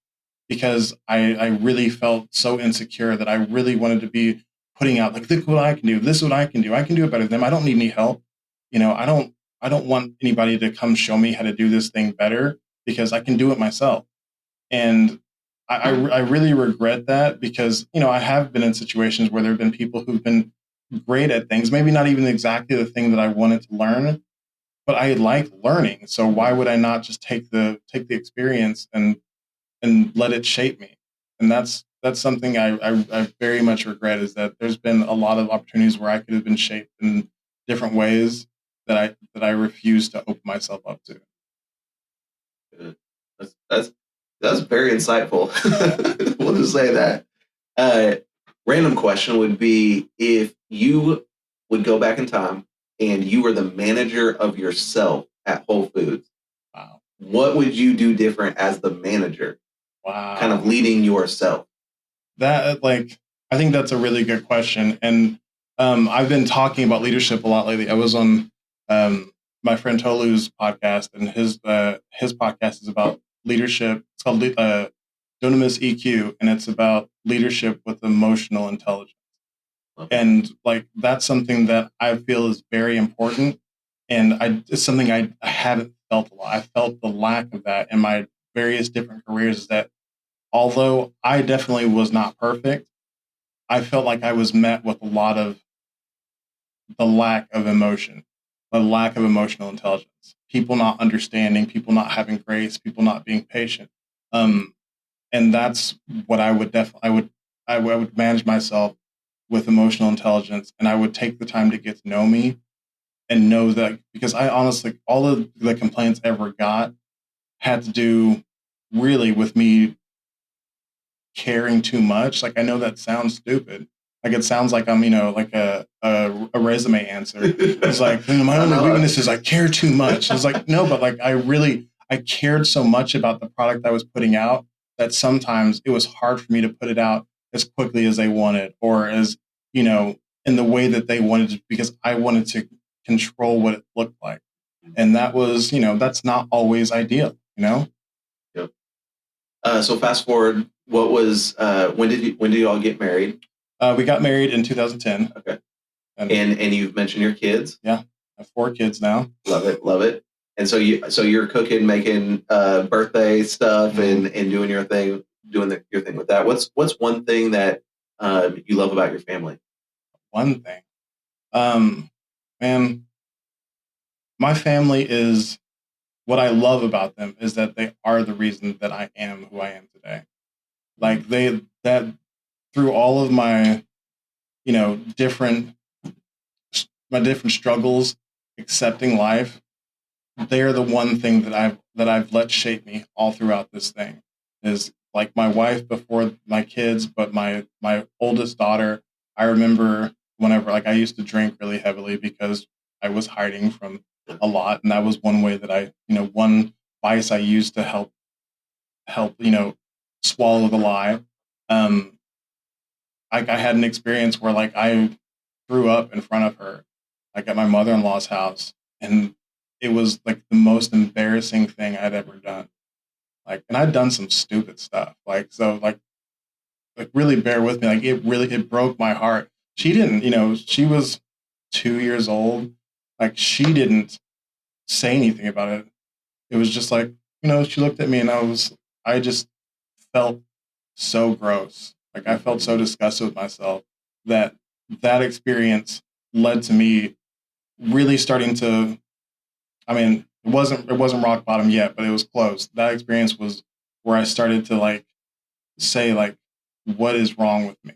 because I really felt so insecure that I really wanted to be putting out, like, look what I can do. This is what I can do. I can do it better than them. I don't need any help. I don't want anybody to come show me how to do this thing better because I can do it myself. And I really regret that because, I have been in situations where there have been people who've been great at things, maybe not even exactly the thing that I wanted to learn, but I like learning. So why would I not just take the experience and let it shape me? And that's something I very much regret, is that there's been a lot of opportunities where I could have been shaped in different ways that I refuse to open myself up to. Good. That's very insightful. We'll just say that. Uh, Random question would be, if you would go back in time and you were the manager of yourself at Whole Foods, Wow. what would you do different as the manager, Wow. kind of leading yourself? I think that's a really good question. And I've been talking about leadership a lot lately. I was on my friend Tolu's podcast, and his podcast is about leadership. It's called Dunamis EQ, and it's about leadership with emotional intelligence. Okay. And that's something that I feel is very important. And it's something I haven't felt a lot. I felt the lack of that in my various different careers, is that although I definitely was not perfect, I felt like I was met with a lot of the lack of emotion, the lack of emotional intelligence, people not understanding, people not having grace, people not being patient. Um, and that's what I would manage myself with emotional intelligence, and I would take the time to get to know me and know that, because I honestly, all of the complaints I ever got had to do really with me caring too much. Like, I know that sounds stupid. Like, it sounds like I'm, like a resume answer. It's like, my only weakness is I care too much. It's like, no, but I cared so much about the product I was putting out that sometimes it was hard for me to put it out as quickly as they wanted, or as, in the way that they wanted to, because I wanted to control what it looked like. And that was, that's not always ideal. Yep. So fast forward, when did you all get married? We got married in 2010. Okay. And you've mentioned your kids. Yeah, I have 4 kids now. Love it, love it. And so you're cooking, making birthday stuff, and doing your thing, your thing with that. What's one thing that you love about your family? One thing, man, my family is, what I love about them is that they are the reason that I am who I am today. Like, that through all of my, different struggles, accepting life, they're the one thing that I've let shape me all throughout this thing, is like my wife before my kids, but my oldest daughter, I remember whenever like I used to drink really heavily because I was hiding from a lot, and that was one way that one vice I used to help swallow the lie. Um, I had an experience where like I threw up in front of her, like at my mother-in-law's house, and it was like the most embarrassing thing I'd ever done. Like, and I'd done some stupid stuff. Like really bear with me. Like it broke my heart. She didn't, she was 2 years old. Like she didn't say anything about it. It was just like, she looked at me and I just felt so gross. Like I felt so disgusted with myself that that experience led to me really starting to, I mean, it wasn't rock bottom yet, but it was close. That experience was where I started to like say like, what is wrong with me?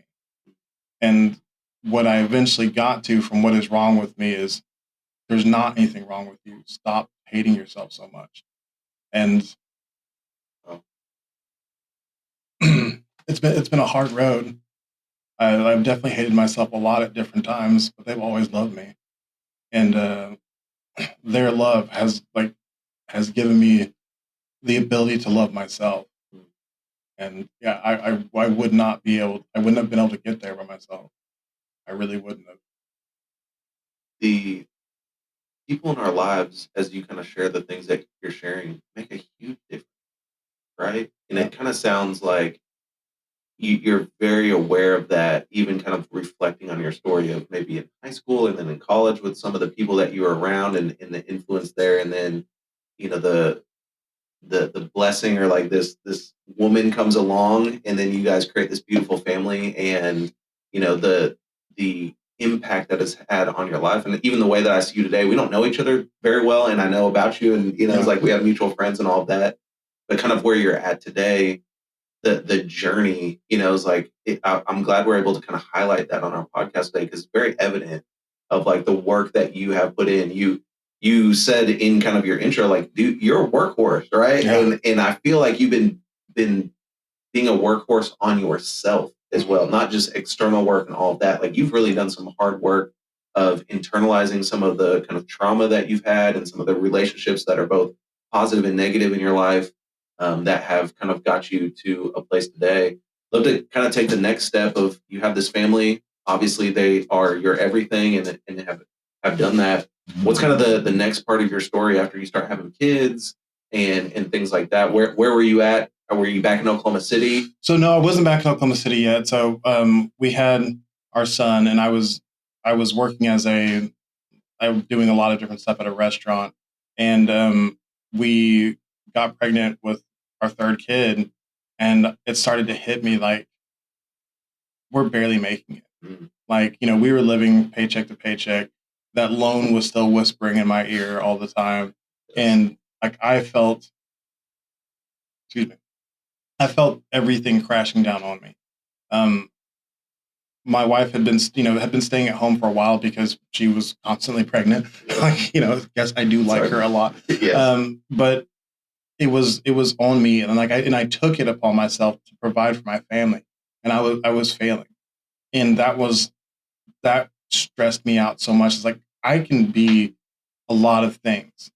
And what I eventually got to from what is wrong with me is there's not anything wrong with you. Stop hating yourself so much. And it's been a hard road. I've definitely hated myself a lot at different times, but they've always loved me. And their love has given me the ability to love myself. And yeah, I wouldn't have been able to get there by myself. I really wouldn't have. The people in our lives, as you kind of share the things that you're sharing, make a huge difference, right? And Yeah. it kind of sounds like you're very aware of that, even kind of reflecting on your story of maybe in high school and then in college with some of the people that you were around and the influence there, and then the blessing, or like this woman comes along and then you guys create this beautiful family, and the impact that it's had on your life, and even the way that I see you today. We don't know each other very well, and I know about you, and it's Yeah. like we have mutual friends and all of that, but kind of where you're at today, the journey, is like I'm glad we're able to kind of highlight that on our podcast today, because it's very evident of like the work that you have put in. You said in kind of your intro, like, dude, you're a workhorse, right? Yeah. And I feel like you've been being a workhorse on yourself as well, not just external work and all of that. Like, you've really done some hard work of internalizing some of the kind of trauma that you've had and some of the relationships that are both positive and negative in your life, that have kind of got you to a place today. Love to kind of take the next step of, you have this family. Obviously, they are your everything, and have done that. What's kind of the next part of your story after you start having kids and things like that? Where were you at? Or were you back in Oklahoma City? So no, I wasn't back in Oklahoma City yet. So we had our son, and I was working I was doing a lot of different stuff at a restaurant, and we got pregnant with our third kid, and it started to hit me like we're barely making it. Mm. Like, we were living paycheck to paycheck. That loan was still whispering in my ear all the time, and like excuse me, I felt everything crashing down on me. Um, my wife had been staying at home for a while because she was constantly pregnant. Like, I guess I do like her a lot. Yes. But it was on me, and I took it upon myself to provide for my family, and I was failing, and that stressed me out so much. It's like I can be a lot of things,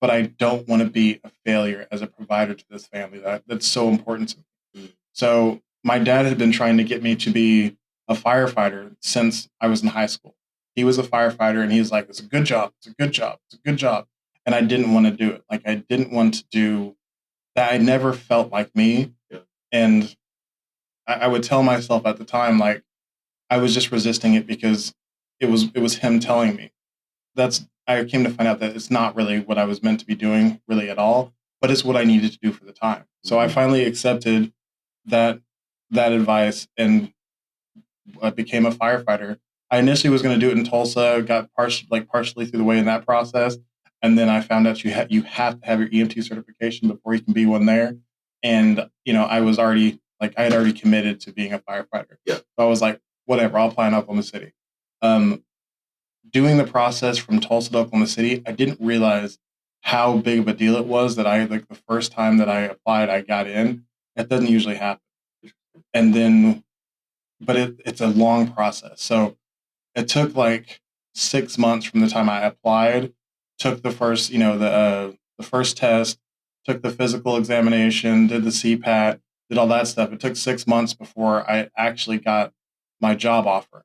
but I don't want to be a failure as a provider to this family that's so important to me. So my dad had been trying to get me to be a firefighter since I was in high school. He was a firefighter, and he's like, "It's a good job. It's a good job. It's a good job." And I didn't want to do it. Like I didn't want to do that. I never felt like me. Yeah. And I would tell myself at the time, like I was just resisting it because it was him telling me. I came to find out that it's not really what I was meant to be doing really at all, but it's what I needed to do for the time. So I finally accepted that that advice, and I became a firefighter. I initially was going to do it in Tulsa, got partially through the way in that process, and then I found out you have to have your EMT certification before you can be one there. And I had already committed to being a firefighter. Yeah. So I was like, whatever, I'll apply in Oklahoma City. Um, Doing the process from Tulsa to Oklahoma City, I didn't realize how big of a deal it was that the first time that I applied, I got in. It doesn't usually happen. And then, but it's a long process. So it took like 6 months from the time I applied, took the first, the first test, took the physical examination, did the CPAT, did all that stuff. It took 6 months before I actually got my job offer.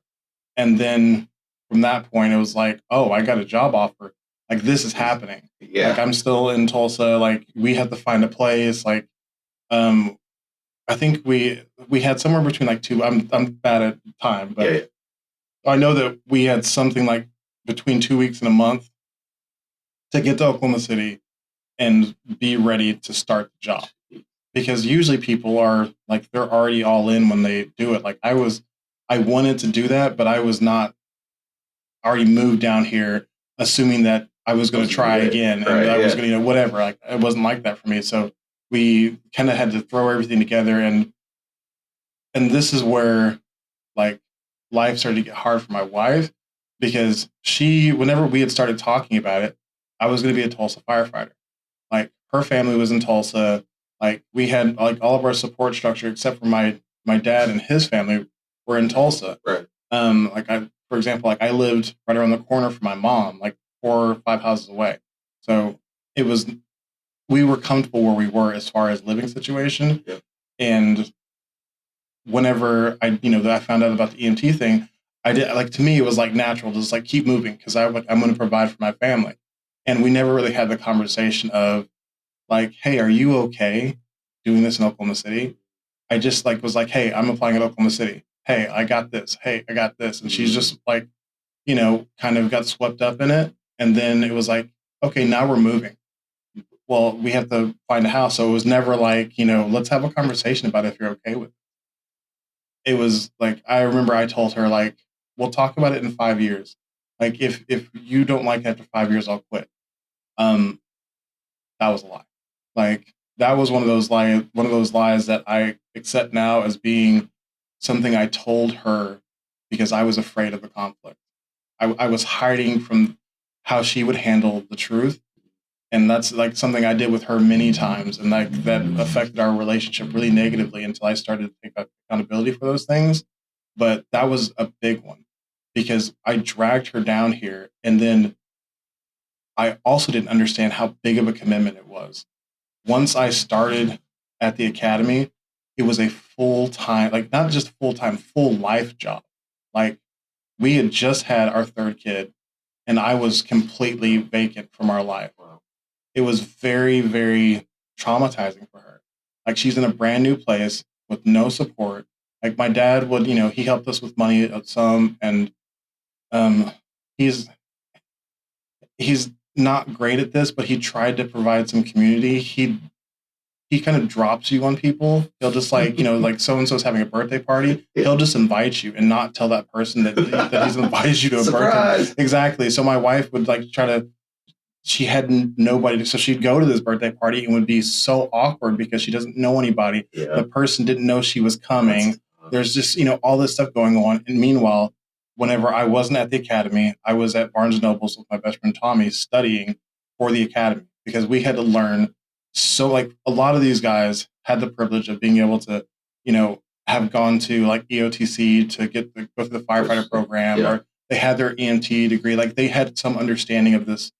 And then from that point, it was like, oh, I got a job offer. Like, this is happening. Yeah. Like, I'm still in Tulsa. Like, we have to find a place. Like, I think we had somewhere between like two. I'm bad at time, but Yeah. I know that we had something like between 2 weeks and a month to get to Oklahoma City and be ready to start the job. Because usually people are like, they're already all in when they do it. Like I wanted to do that, but I was not already moved down here assuming that I was going to try again and I was going to, whatever. Like it wasn't like that for me. So we kind of had to throw everything together, and this is where like life started to get hard for my wife, because whenever we had started talking about it, I was going to be a Tulsa firefighter. Like her family was in Tulsa. Like we had like all of our support structure except for my dad and his family were in Tulsa. Right. For example, like I lived right around the corner from my mom, like 4 or 5 houses away. So we were comfortable where we were as far as living situation. Yeah. And whenever I found out about the EMT thing, I did, like, to me, it was like natural to just like keep moving because I'm going to provide for my family. And we never really had the conversation of like, hey, are you okay doing this in Oklahoma City? I just like was like, hey, I'm applying at Oklahoma City. Hey, I got this. Hey, I got this. And she's just like, kind of got swept up in it. And then it was like, okay, now we're moving. Well, we have to find a house. So it was never like, let's have a conversation about if you're okay with it. It was like, I remember I told her, like, we'll talk about it in 5 years. Like, if you don't like it after 5 years, I'll quit. That was a lie. Like, that was one of those lies that I accept now as being something I told her because I was afraid of the conflict. I was hiding from how she would handle the truth. And that's like something I did with her many times. And like that affected our relationship really negatively until I started to take accountability for those things. But that was a big one because I dragged her down here. And then I also didn't understand how big of a commitment it was. Once I started at the academy, it was a full-time, like not just full-time, full life job. Like we had just had our third kid and I was completely vacant from our life. It was very, very traumatizing for her. Like she's in a brand new place with no support. Like my dad would, he helped us with money at some, and he's not great at this, but he tried to provide some community. He kind of drops you on people. He'll just like, like so-and-so's having a birthday party. He'll just invite you and not tell that person that he's invited you to a birthday. Exactly. So my wife would like she had nobody. So she'd go to this birthday party and would be so awkward because she doesn't know anybody. Yeah. The person didn't know she was coming. There's just, all this stuff going on. And meanwhile, whenever I wasn't at the academy, I was at Barnes & Noble's with my best friend Tommy studying for the academy because we had to learn. So like a lot of these guys had the privilege of being able to, have gone to like EOTC to go through the firefighter program, or they had their EMT degree. Like they had some understanding of this,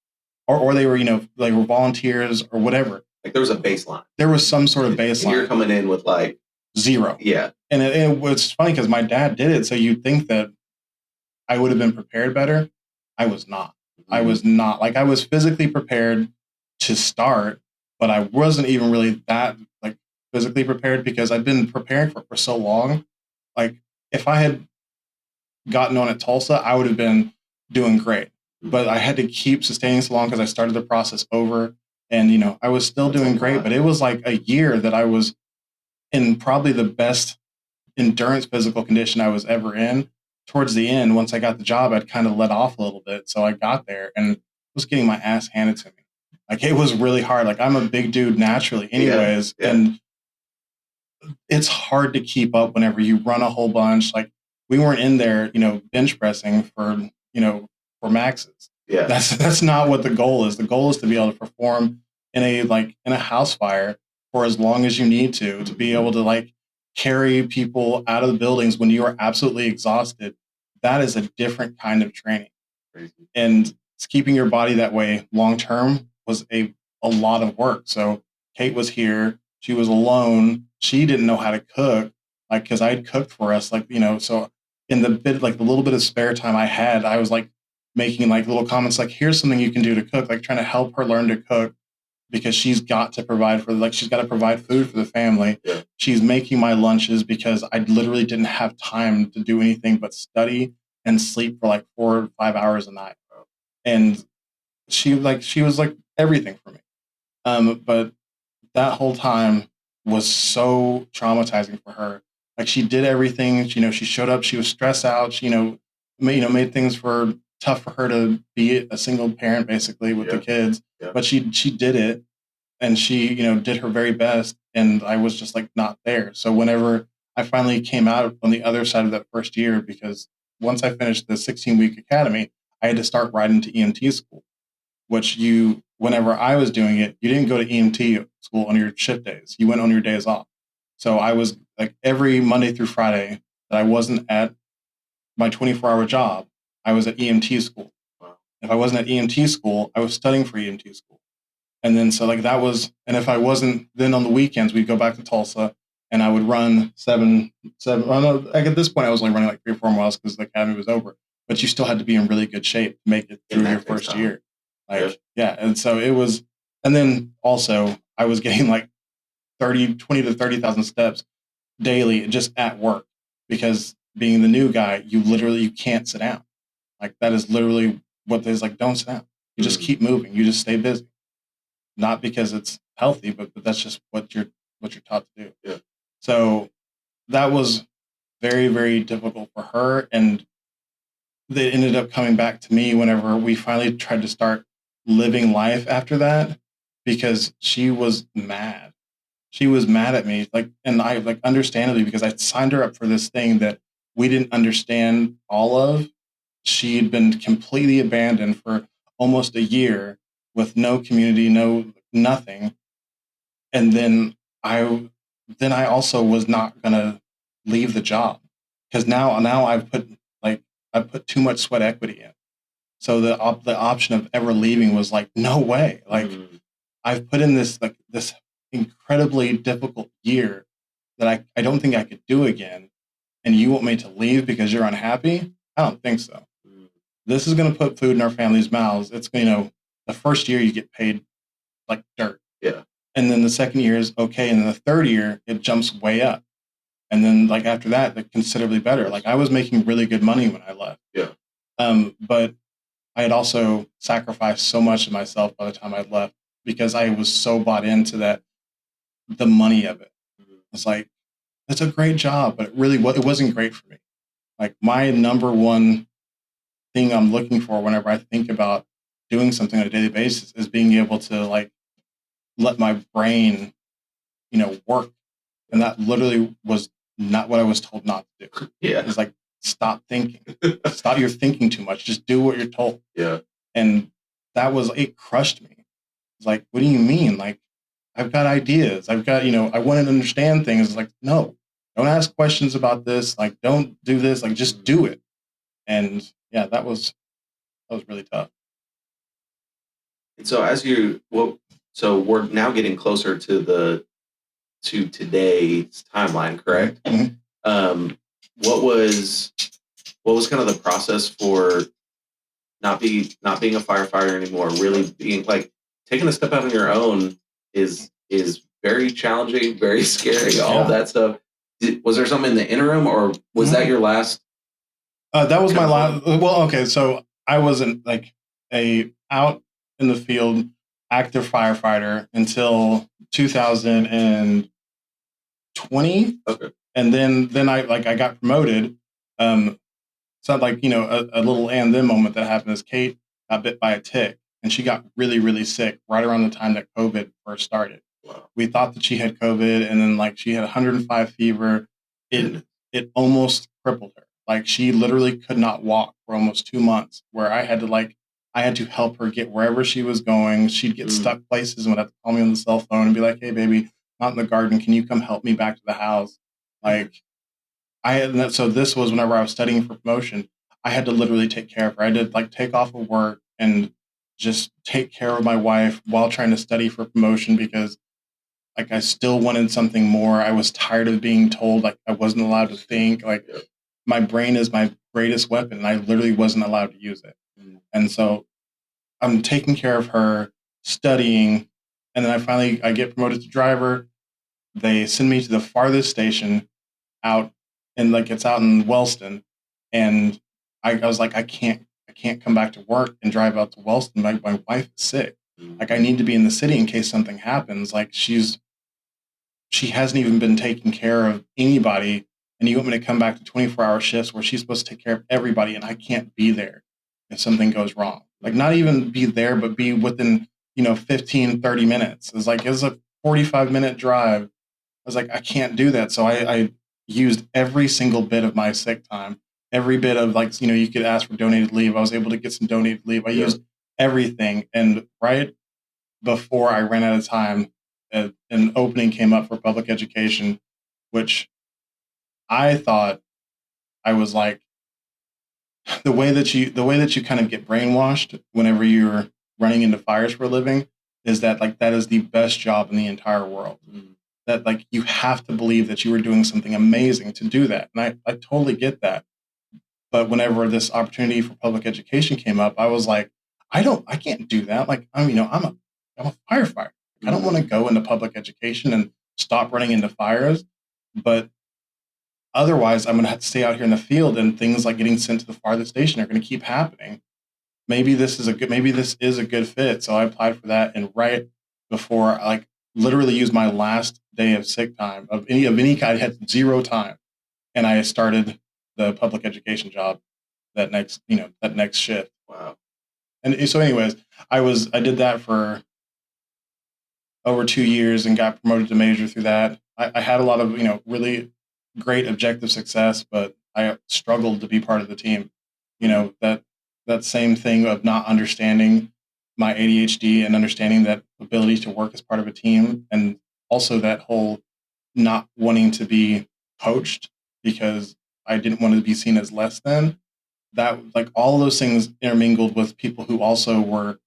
or they were, they were volunteers or whatever. Like there was a baseline. There was some sort of baseline. And you're coming in with like zero. Yeah. And it was funny because my dad did it. So you'd think that I would have been prepared better. I was not. Mm-hmm. I was not. Like I was physically prepared to start, but I wasn't even really that like physically prepared because I've been preparing for so long. Like if I had gotten on at Tulsa, I would have been doing great. But I had to keep sustaining so long because I started the process over, and I was still doing great. But it was like a year that I was in probably the best endurance physical condition I was ever in. Towards the end, once I got the job, I'd kind of let off a little bit. So I got there and was getting my ass handed to me. Like it was really hard. Like I'm a big dude naturally anyways. Yeah. And it's hard to keep up whenever you run a whole bunch. Like we weren't in there, bench pressing for maxes. Yeah. That's not what the goal is. The goal is to be able to perform in a house fire for as long as you need to be able to like carry people out of the buildings when you are absolutely exhausted. That is a different kind of training. Crazy. And keeping your body that way long term was a lot of work. So Kate was here. She was alone. She didn't know how to cook, like, because I'd cooked for us, like, so in the little bit of spare time I had, I was like making like little comments like, here's something you can do to cook, like trying to help her learn to cook, because she's got to provide she's got to provide food for the family. Yeah. She's making my lunches because I literally didn't have time to do anything but study and sleep for like 4 or 5 hours a night. And she was like everything for me. But that whole time was so traumatizing for her. Like, she did everything. She showed up. She was stressed out. She made things tough for her to be a single parent basically with the kids. Yeah. But she did it, and she did her very best. And I was just like not there. So whenever I finally came out on the other side of that first year, because once I finished the 16-week academy, I had to start right into EMT school, which whenever I was doing it, you didn't go to EMT school on your shift days. You went on your days off. So I was like, every Monday through Friday that I wasn't at my 24-hour job, I was at EMT school. Wow. If I wasn't at EMT school, I was studying for EMT school. And then so like that was, and if I wasn't, then on the weekends, we'd go back to Tulsa and I would run seven, well, no, like at this point I was only running like 3 or 4 miles because the academy was over, but you still had to be in really good shape to make it through your first year. Like, yeah. And so it was, and then also I was getting like 20 to 30,000 steps daily just at work, because being the new guy, you can't sit down. Like, that is literally what there's like, don't sit down. You just keep moving. You just stay busy. Not because it's healthy, but that's just what you're taught to do. Yeah. So that was very, very difficult for her. And they ended up coming back to me whenever we finally tried to start living life after that, because she was mad. She was mad at me, like, and I, like, understandably, because I signed her up for this thing that we didn't understand all of. She had been completely abandoned for almost a year with no community, no nothing. And then I also was not gonna leave the job, because now I've put too much sweat equity in. So the option of ever leaving was like, no way. Like, I've put in this incredibly difficult year that I don't think I could do again. And you want me to leave because you're unhappy? I don't think so. This is going to put food in our family's mouths. It's, the first year you get paid like dirt. Yeah. And then the second year is okay. And then the third year, it jumps way up. And then like after that, like considerably better. Like, I was making really good money when I left. Yeah. But I had also sacrificed so much of myself by the time I left, because I was so bought into the money of it. It's like, it's a great job, but it wasn't great for me. Like, my number one thing I'm looking for whenever I think about doing something on a daily basis is being able to like let my brain, work. And that literally was not what I was told not to do. Yeah. It's like, stop thinking. Stop, you're thinking too much. Just do what you're told. Yeah. And it crushed me. It's like, what do you mean? Like, I've got ideas. I've got, I want to understand things. It's like, no, don't ask questions about this. Like, don't do this. Like, just do it. And yeah, that was really tough. And so so we're now getting closer to today's timeline, correct? Mm-hmm. What was kind of the process for not being a firefighter anymore? Really being like, taking a step out on your own is very challenging, very scary. All that stuff. Was there something in the interim, or was that your last? That was my last. Well, okay, so I wasn't like out in the field active firefighter until 2020. Okay. And then I got promoted. So like, a little and then moment that happened is Kate got bit by a tick, and she got really, really sick right around the time that COVID first started. Wow. We thought that she had COVID, and then like she had 105 fever. It almost crippled her. Like, she literally could not walk for almost 2 months, where I had to help her get wherever she was going. She'd get stuck places and would have to call me on the cell phone and be like, hey baby, out in the garden. Can you come help me back to the house? Like so this was whenever I was studying for promotion, I had to literally take care of her. I had to like take off of work and just take care of my wife while trying to study for promotion because like I still wanted something more. I was tired of being told like I wasn't allowed to think. Like my brain is my greatest weapon and I literally wasn't allowed to use it. And so I'm taking care of her, studying, and then I get promoted to driver. They send me to the farthest station out, and like it's out in Wellston, and I was like, I can't come back to work and drive out to Wellston. My wife is sick. Like I need to be in the city in case something happens. Like she hasn't even been taking care of anybody, and you want me to come back to 24-hour shifts where she's supposed to take care of everybody, and I can't be there if something goes wrong. Like not even be there, but be within 15, 30 minutes. It's a 45-minute drive. I was like, I can't do that. So I used every single bit of my sick time, every bit of like, you could ask for donated leave. I was able to get some donated leave. I used everything. And right before I ran out of time, an opening came up for public education, which I thought I was like, the way that you kind of get brainwashed whenever you're running into fires for a living is that like that is the best job in the entire world. That like you have to believe that you were doing something amazing to do that. And I totally get that. But whenever this opportunity for public education came up, I was like, I can't do that. Like I'm a firefighter. I don't want to go into public education and stop running into fires. But otherwise, I'm going to have to stay out here in the field, and things like getting sent to the farthest station are going to keep happening. Maybe this is a good fit. So I applied for that, and right before, like, literally used my last day of sick time of any kind, I had zero time, and I started the public education job that next shift. Wow. And so, anyways, I did that for over 2 years and got promoted to major through that. I had a lot of really great objective success, but I struggled to be part of the team. That same thing of not understanding my ADHD and understanding that ability to work as part of a team, and also that whole not wanting to be coached because I didn't want to be seen as less than. That like all of those things intermingled with people who also were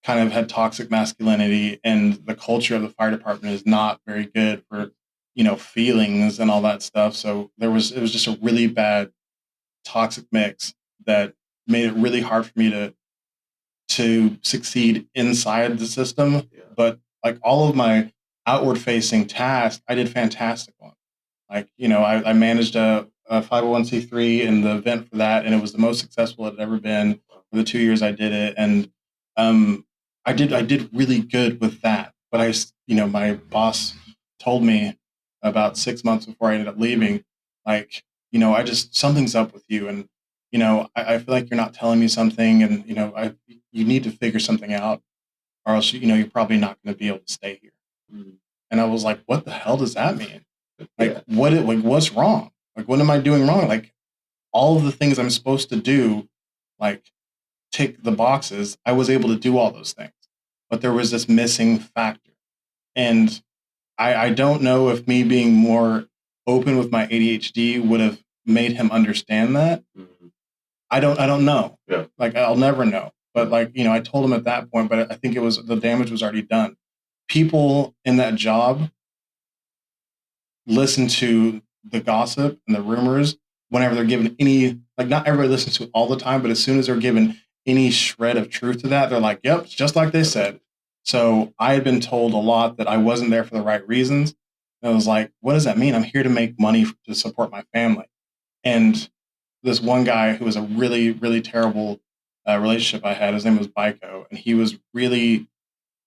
kind of had toxic masculinity, and the culture of the fire department is not very good for feelings and all that stuff. So it was just a really bad toxic mix that made it really hard for me to succeed inside the system. But like all of my outward facing tasks I did fantastic on. Like I managed a 501c3 in the event for that, and it was the most successful it had ever been for the 2 years I did it. And I did really good with that. But my boss told me about 6 months before I ended up leaving, like, I just something's up with you, and I feel like you're not telling me something, and you need to figure something out, or else you're probably not going to be able to stay here. And I was like, what the hell does that mean? Like, what's wrong? Like, what am I doing wrong? Like, all of the things I'm supposed to do, like, tick the boxes. I was able to do all those things, but there was this missing factor. And I don't know if me being more open with my ADHD would have made him understand that. I don't know. Yeah. Like, I'll never know. But like, I told him at that point, but I think the damage was already done. People in that job listen to the gossip and the rumors whenever they're given any, like, not everybody listens to it all the time, but as soon as they're given any shred of truth to that, they're like, yep, it's just like they said. So I had been told a lot that I wasn't there for the right reasons. And I was like, what does that mean? I'm here to make money to support my family. And this one guy who was a really, really terrible relationship I had, his name was Baiko, and he was really,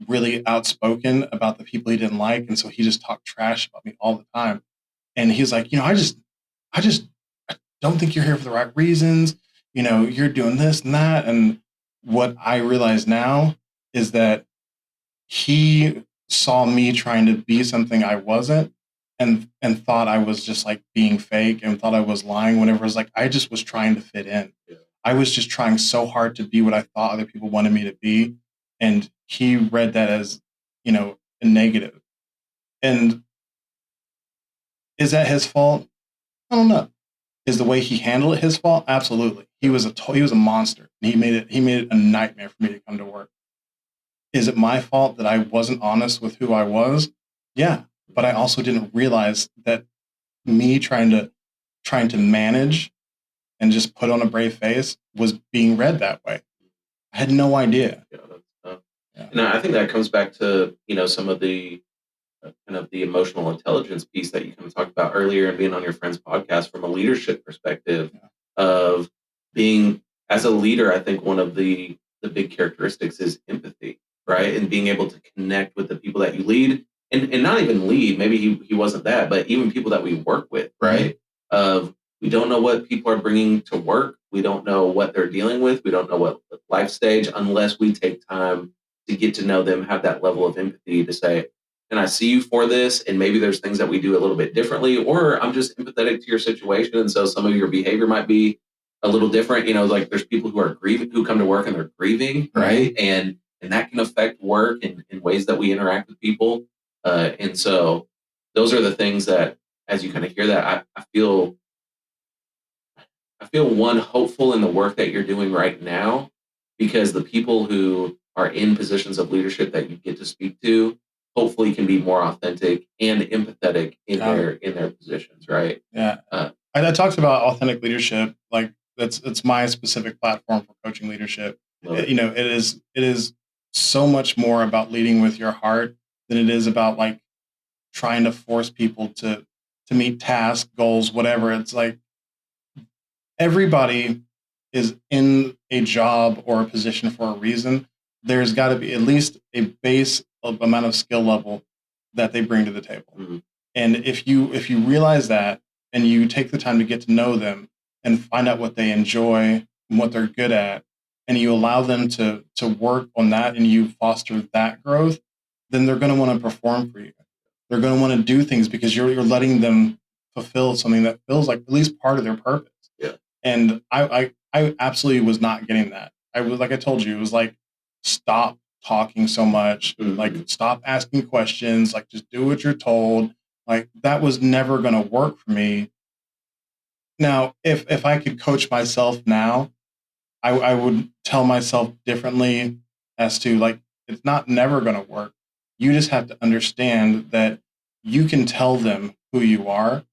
really outspoken about the people he didn't like. And so he just talked trash about me all the time. And he's like, I just I don't think you're here for the right reasons. You're doing this and that. And what I realize now is that he saw me trying to be something I wasn't, and thought I was just like being fake, and thought I was lying whenever it was like I just was trying to fit in. Yeah. I was just trying so hard to be what I thought other people wanted me to be. And he read that as, a negative. And is that his fault? I don't know. Is the way he handled it his fault? Absolutely. He was a monster. And he made it a nightmare for me to come to work. Is it my fault that I wasn't honest with who I was? Yeah. But I also didn't realize that me trying to manage and just put on a brave face was being read that way. I had no idea. Yeah, that's tough. Yeah. And I think that comes back to, some of the kind of the emotional intelligence piece that you kind of talked about earlier and being on your friend's podcast from a leadership perspective of being as a leader. I think one of the big characteristics is empathy, right? And being able to connect with the people that you lead and not even lead, maybe he wasn't that, but even people that we work with, right? Of we don't know what people are bringing to work. We don't know what they're dealing with. We don't know what life stage unless we take time to get to know them, have that level of empathy to say, and I see you for this, and maybe there's things that we do a little bit differently, or I'm just empathetic to your situation, and so some of your behavior might be a little different. Like there's people who are grieving, who come to work and they're grieving, right? And that can affect work in ways that we interact with people, and so those are the things that, as you kind of hear that, I feel one hopeful in the work that you're doing right now, because the people who are in positions of leadership that you get to speak to hopefully can be more authentic and empathetic in their positions, right? Yeah. I talked about authentic leadership, like that's my specific platform for coaching leadership. It is so much more about leading with your heart than it is about like trying to force people to meet tasks, goals, whatever. It's like everybody is in a job or a position for a reason. There's got to be at least a base of amount of skill level that they bring to the table. Mm-hmm. And if you realize that and you take the time to get to know them and find out what they enjoy and what they're good at, and you allow them to work on that and you foster that growth, then they're going to want to perform for you. They're going to want to do things because you're letting them fulfill something that feels like at least part of their purpose. Yeah. And I absolutely was not getting that. I was, like I told you, it was like, stop talking so much, like stop asking questions, like just do what you're told. Like that was never going to work for me. Now, if I could coach myself now, I would tell myself differently as to like, it's not never going to work. You just have to understand that you can tell them who you are,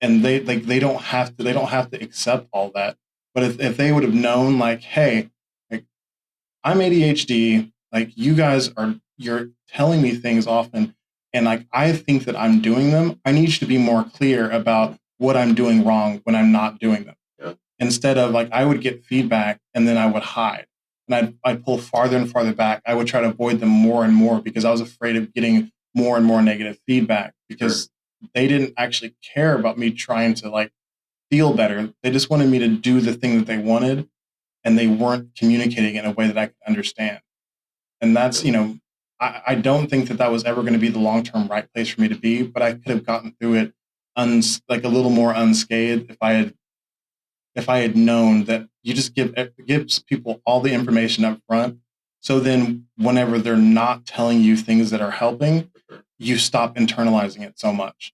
and they don't have to accept all that. But if they would have known like, hey, like I'm ADHD, like you're telling me things often, and like I think that I'm doing them, I need you to be more clear about what I'm doing wrong when I'm not doing them. Yeah. Instead of like I would get feedback and then I would hide. And I'd pull farther and farther back. I would try to avoid them more and more because I was afraid of getting more and more negative feedback because they didn't actually care about me trying to like feel better. They just wanted me to do the thing that they wanted, and they weren't communicating in a way that I could understand. And that's, I don't think that was ever going to be the long-term right place for me to be, but I could have gotten through it like a little more unscathed if I had known that you just gives people all the information up front. So then whenever they're not telling you things that are helping, you stop internalizing it so much.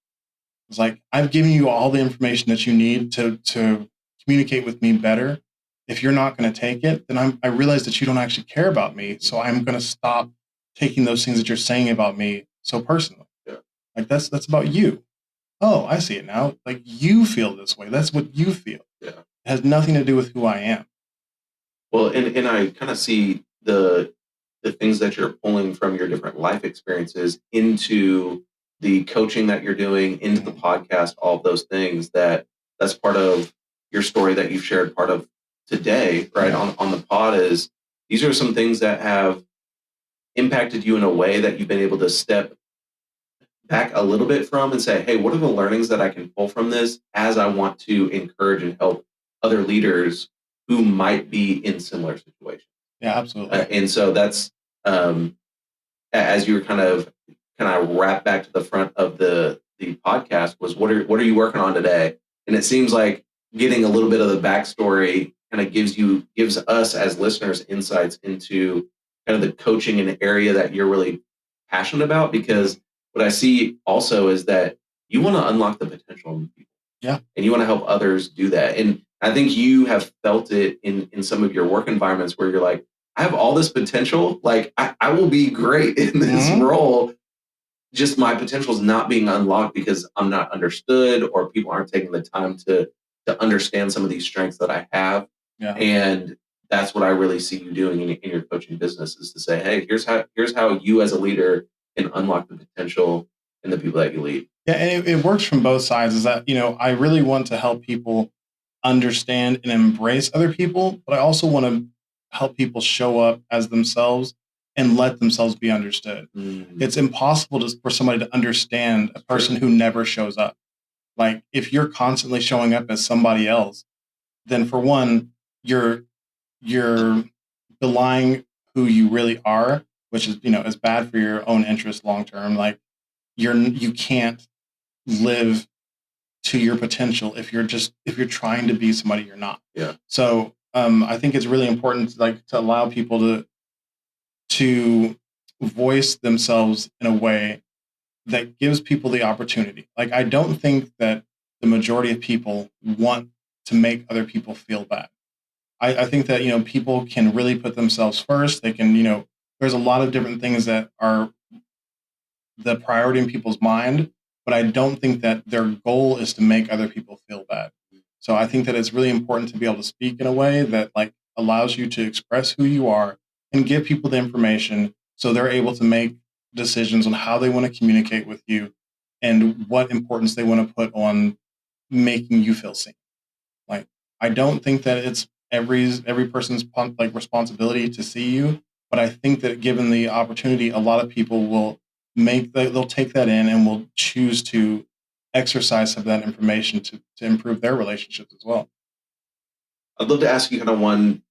It's like, I've given you all the information that you need to communicate with me better. If you're not going to take it, then I realize that you don't actually care about me. So I'm going to stop taking those things that you're saying about me so personally. Yeah. Like that's about you. Oh, I see it now. Like you feel this way. That's what you feel. Yeah. It has nothing to do with who I am. Well, and I kind of see the things that you're pulling from your different life experiences into the coaching that you're doing, into the podcast, all of those things that's part of your story that you've shared part of today, right? On the pod is these are some things that have impacted you in a way that you've been able to step back a little bit from and say, hey, what are the learnings that I can pull from this as I want to encourage and help other leaders who might be in similar situations? Yeah, absolutely. And so that's as you were kind of wrap back to the front of the podcast was what are you working on today? And it seems like getting a little bit of the backstory kind of gives us as listeners insights into kind of the coaching and area that you're really passionate about, because what I see also is that you want to unlock the potential in people. Yeah. And you want to help others do that. And I think you have felt it in some of your work environments where you're like, I have all this potential. Like I will be great in this role. Just my potential is not being unlocked because I'm not understood or people aren't taking the time to understand some of these strengths that I have. Yeah. And that's what I really see you doing in your coaching business is to say, hey, here's how you as a leader can unlock the potential in the people that you lead. Yeah, and it works from both sides. Is that, I really want to help people understand and embrace other people, but I also want to help people show up as themselves and let themselves be understood. It's impossible for somebody to understand a person who never shows up. Like if you're constantly showing up as somebody else, then for one, you're belying who you really are, which is bad for your own interest long term. Like you can't live to your potential if you're trying to be somebody you're not. Yeah. So I think it's really important to allow people to voice themselves in a way that gives people the opportunity. Like I don't think that the majority of people want to make other people feel bad. I think that people can really put themselves first. They can there's a lot of different things that are the priority in people's mind, but I don't think that their goal is to make other people feel bad. So I think that it's really important to be able to speak in a way that like allows you to express who you are and give people the information so they're able to make decisions on how they want to communicate with you and what importance they want to put on making you feel seen. Like I don't think that it's every person's like responsibility to see you, but I think that given the opportunity, a lot of people will they'll take that in and will choose to exercise some of that information to improve their relationships as well. I'd love to ask you kind of one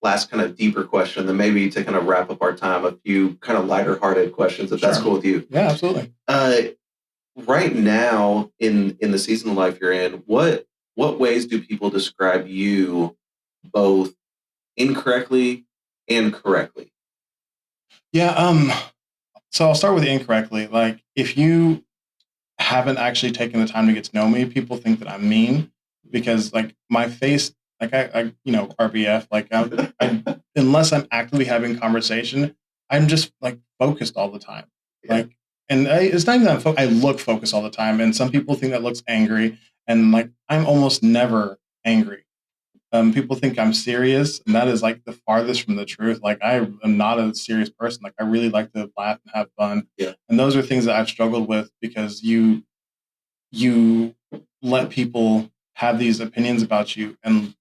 last kind of deeper question, then maybe to kind of wrap up our time, a few kind of lighter hearted questions, if that's Sure. cool with you. Yeah, absolutely. Right now in the season of life you're in, what ways do people describe you both incorrectly and correctly? Yeah. So I'll start with incorrectly. Like if you haven't actually taken the time to get to know me, people think that I'm mean because like my face, like I RBF, like unless I'm actively having conversation, I'm just like focused all the time. Yeah. Like, and it's not even that I look focused all the time. And some people think that looks angry, and like I'm almost never angry. People think I'm serious, and that is like the farthest from the truth. Like I am not a serious person. Like I really like to laugh and have fun. Yeah. And those are things that I've struggled with because you let people have these opinions about you and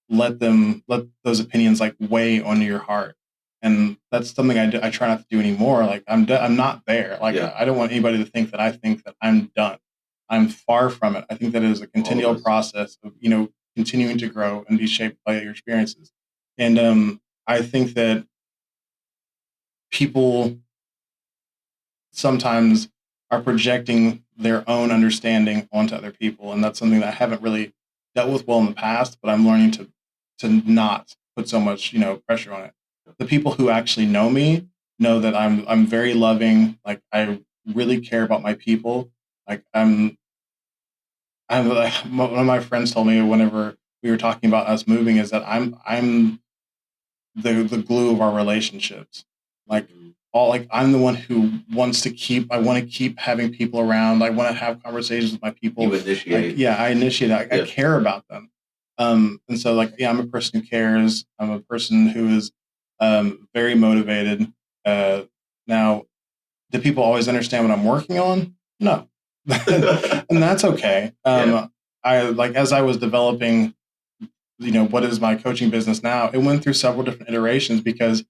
let those opinions like weigh on your heart. And that's something I try not to do anymore. Like I'm not there. Like Yeah. I don't want anybody to think that I think that I'm done. I'm far from it. I think that it is a continual process of continuing to grow and be shaped by your experiences. And I think that people sometimes are projecting their own understanding onto other people, and that's something that I haven't really dealt with well in the past. But I'm learning to not put so much pressure on it. The people who actually know me know that I'm very loving. Like I really care about my people. Like I'm like one of my friends told me whenever we were talking about us moving is that I'm the glue of our relationships. Like I'm the one who wants to I want to keep having people around. I want to have conversations with my people. You initiate. I initiate. I care about them. And so I'm a person who cares. I'm a person who is very motivated. Now, do people always understand what I'm working on? No. And that's okay. As I was developing what is my coaching business now, it went through several different iterations because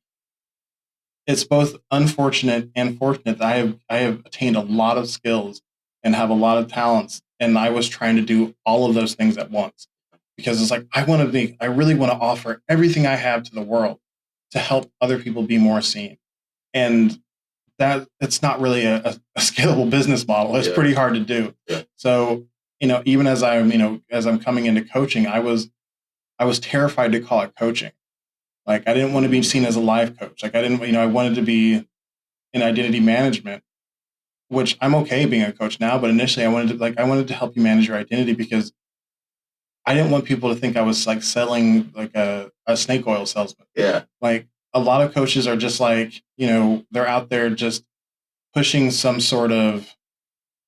it's both unfortunate and fortunate that I have attained a lot of skills and have a lot of talents, and I was trying to do all of those things at once because it's like I really want to offer everything I have to the world to help other people be more seen, and that it's not really a scalable business model. It's pretty hard to do. Yeah. So even as I'm coming into coaching, I was terrified to call it coaching. Like I didn't want to be seen as a life coach. Like I didn't, I wanted to be in identity management. which I'm okay being a coach now, but initially I wanted to help you manage your identity because I didn't want people to think I was like selling like a snake oil salesman. Yeah. Like a lot of coaches are just like, they're out there just pushing some sort of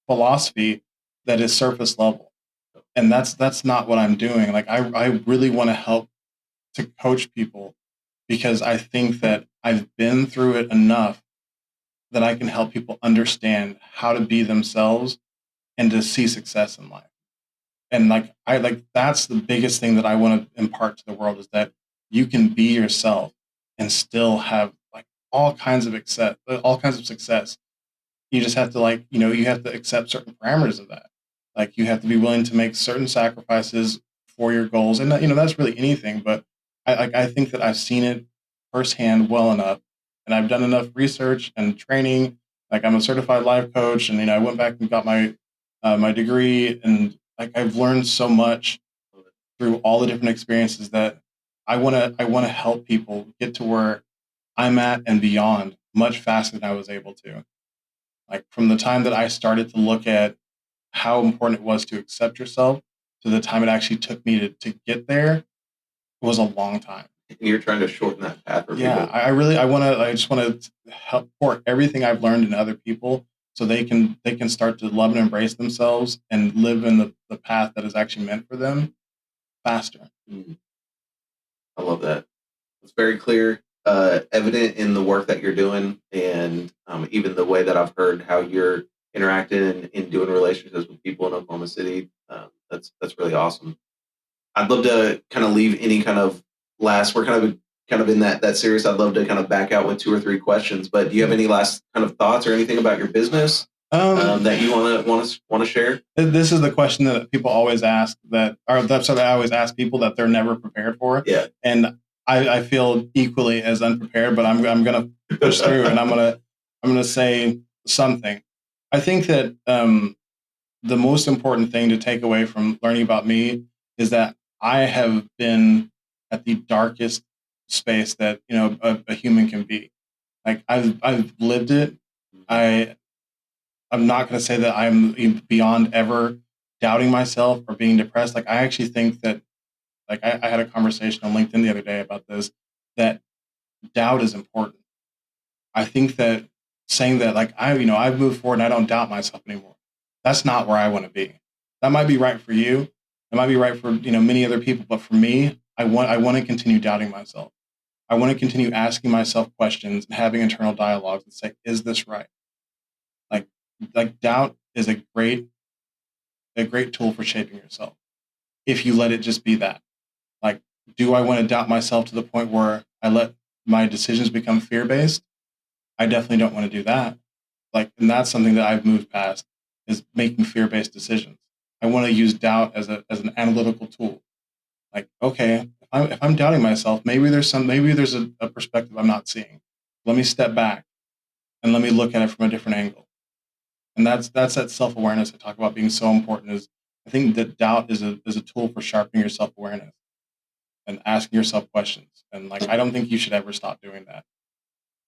philosophy that is surface level. And that's not what I'm doing. Like I really want to help to coach people because I think that I've been through it enough that I can help people understand how to be themselves and to see success in life. And that's the biggest thing that I want to impart to the world is that you can be yourself and still have like all kinds of success. You just have to you have to accept certain parameters of that. Like you have to be willing to make certain sacrifices for your goals, and that's really anything. But I think that I've seen it firsthand well enough, and I've done enough research and training. Like I'm a certified life coach, and I went back and got my degree, and like I've learned so much through all the different experiences that I want to help people get to where I'm at and beyond much faster than I was able to. Like from the time that I started to look at how important it was to accept yourself to the time it actually took me to get there was a long time. And you're trying to shorten that path for Yeah, people. I just want to help pour everything I've learned in other people so they can start to love and embrace themselves and live in the path that is actually meant for them faster. Mm, I love that. It's very clear, evident in the work that you're doing, and even the way that I've heard how you're interacting and doing relationships with people in Oklahoma City. That's really awesome. I'd love to kind of leave any kind of last. We're kind of in that series. I'd love to kind of back out with 2 or 3 questions. But do you have any last kind of thoughts or anything about your business that you want to share? This is the question that people always ask that's what I always ask people that they're never prepared for. Yeah. And I feel equally as unprepared, but I'm gonna push through and I'm gonna say something. I think that the most important thing to take away from learning about me is that I have been at the darkest space that a human can be. Like I've lived it. I'm not going to say that I'm beyond ever doubting myself or being depressed. Like I actually think that like I had a conversation on LinkedIn the other day about this that doubt is important. I think that saying that like I've moved forward and I don't doubt myself anymore. That's not where I want to be. That might be right for you. It might be right for many other people, but for me, I want to continue doubting myself. I want to continue asking myself questions and having internal dialogues and say, is this right? Like doubt is a great tool for shaping yourself if you let it just be that. Like, do I want to doubt myself to the point where I let my decisions become fear based? I definitely don't want to do that. Like, and that's something that I've moved past is making fear based decisions. I want to use doubt as an analytical tool. Like, okay, if I'm doubting myself, maybe there's a perspective I'm not seeing. Let me step back and let me look at it from a different angle. And that's that self awareness I talk about being so important. Is I think that doubt is a tool for sharpening your self awareness and asking yourself questions. And like I don't think you should ever stop doing that.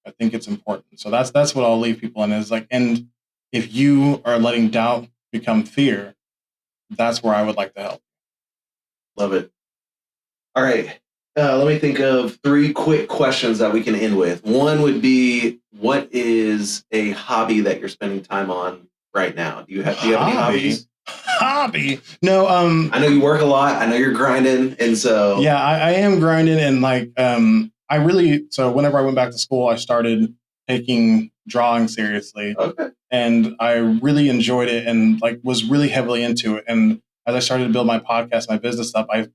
I think it's important. So that's what I'll leave people in is like, and if you are letting doubt become fear, that's where I would like to help. Love it. All right. Let me think of 3 quick questions that we can end with. One would be, what is a hobby that you're spending time on right now? Do you have any hobbies? Hobby? No. I know you work a lot. I know you're grinding, and so Yeah, I am grinding, and like so whenever I went back to school, I started taking drawing seriously. Okay. And I really enjoyed it and like was really heavily into it. And as I started to build my podcast, my business stuff, I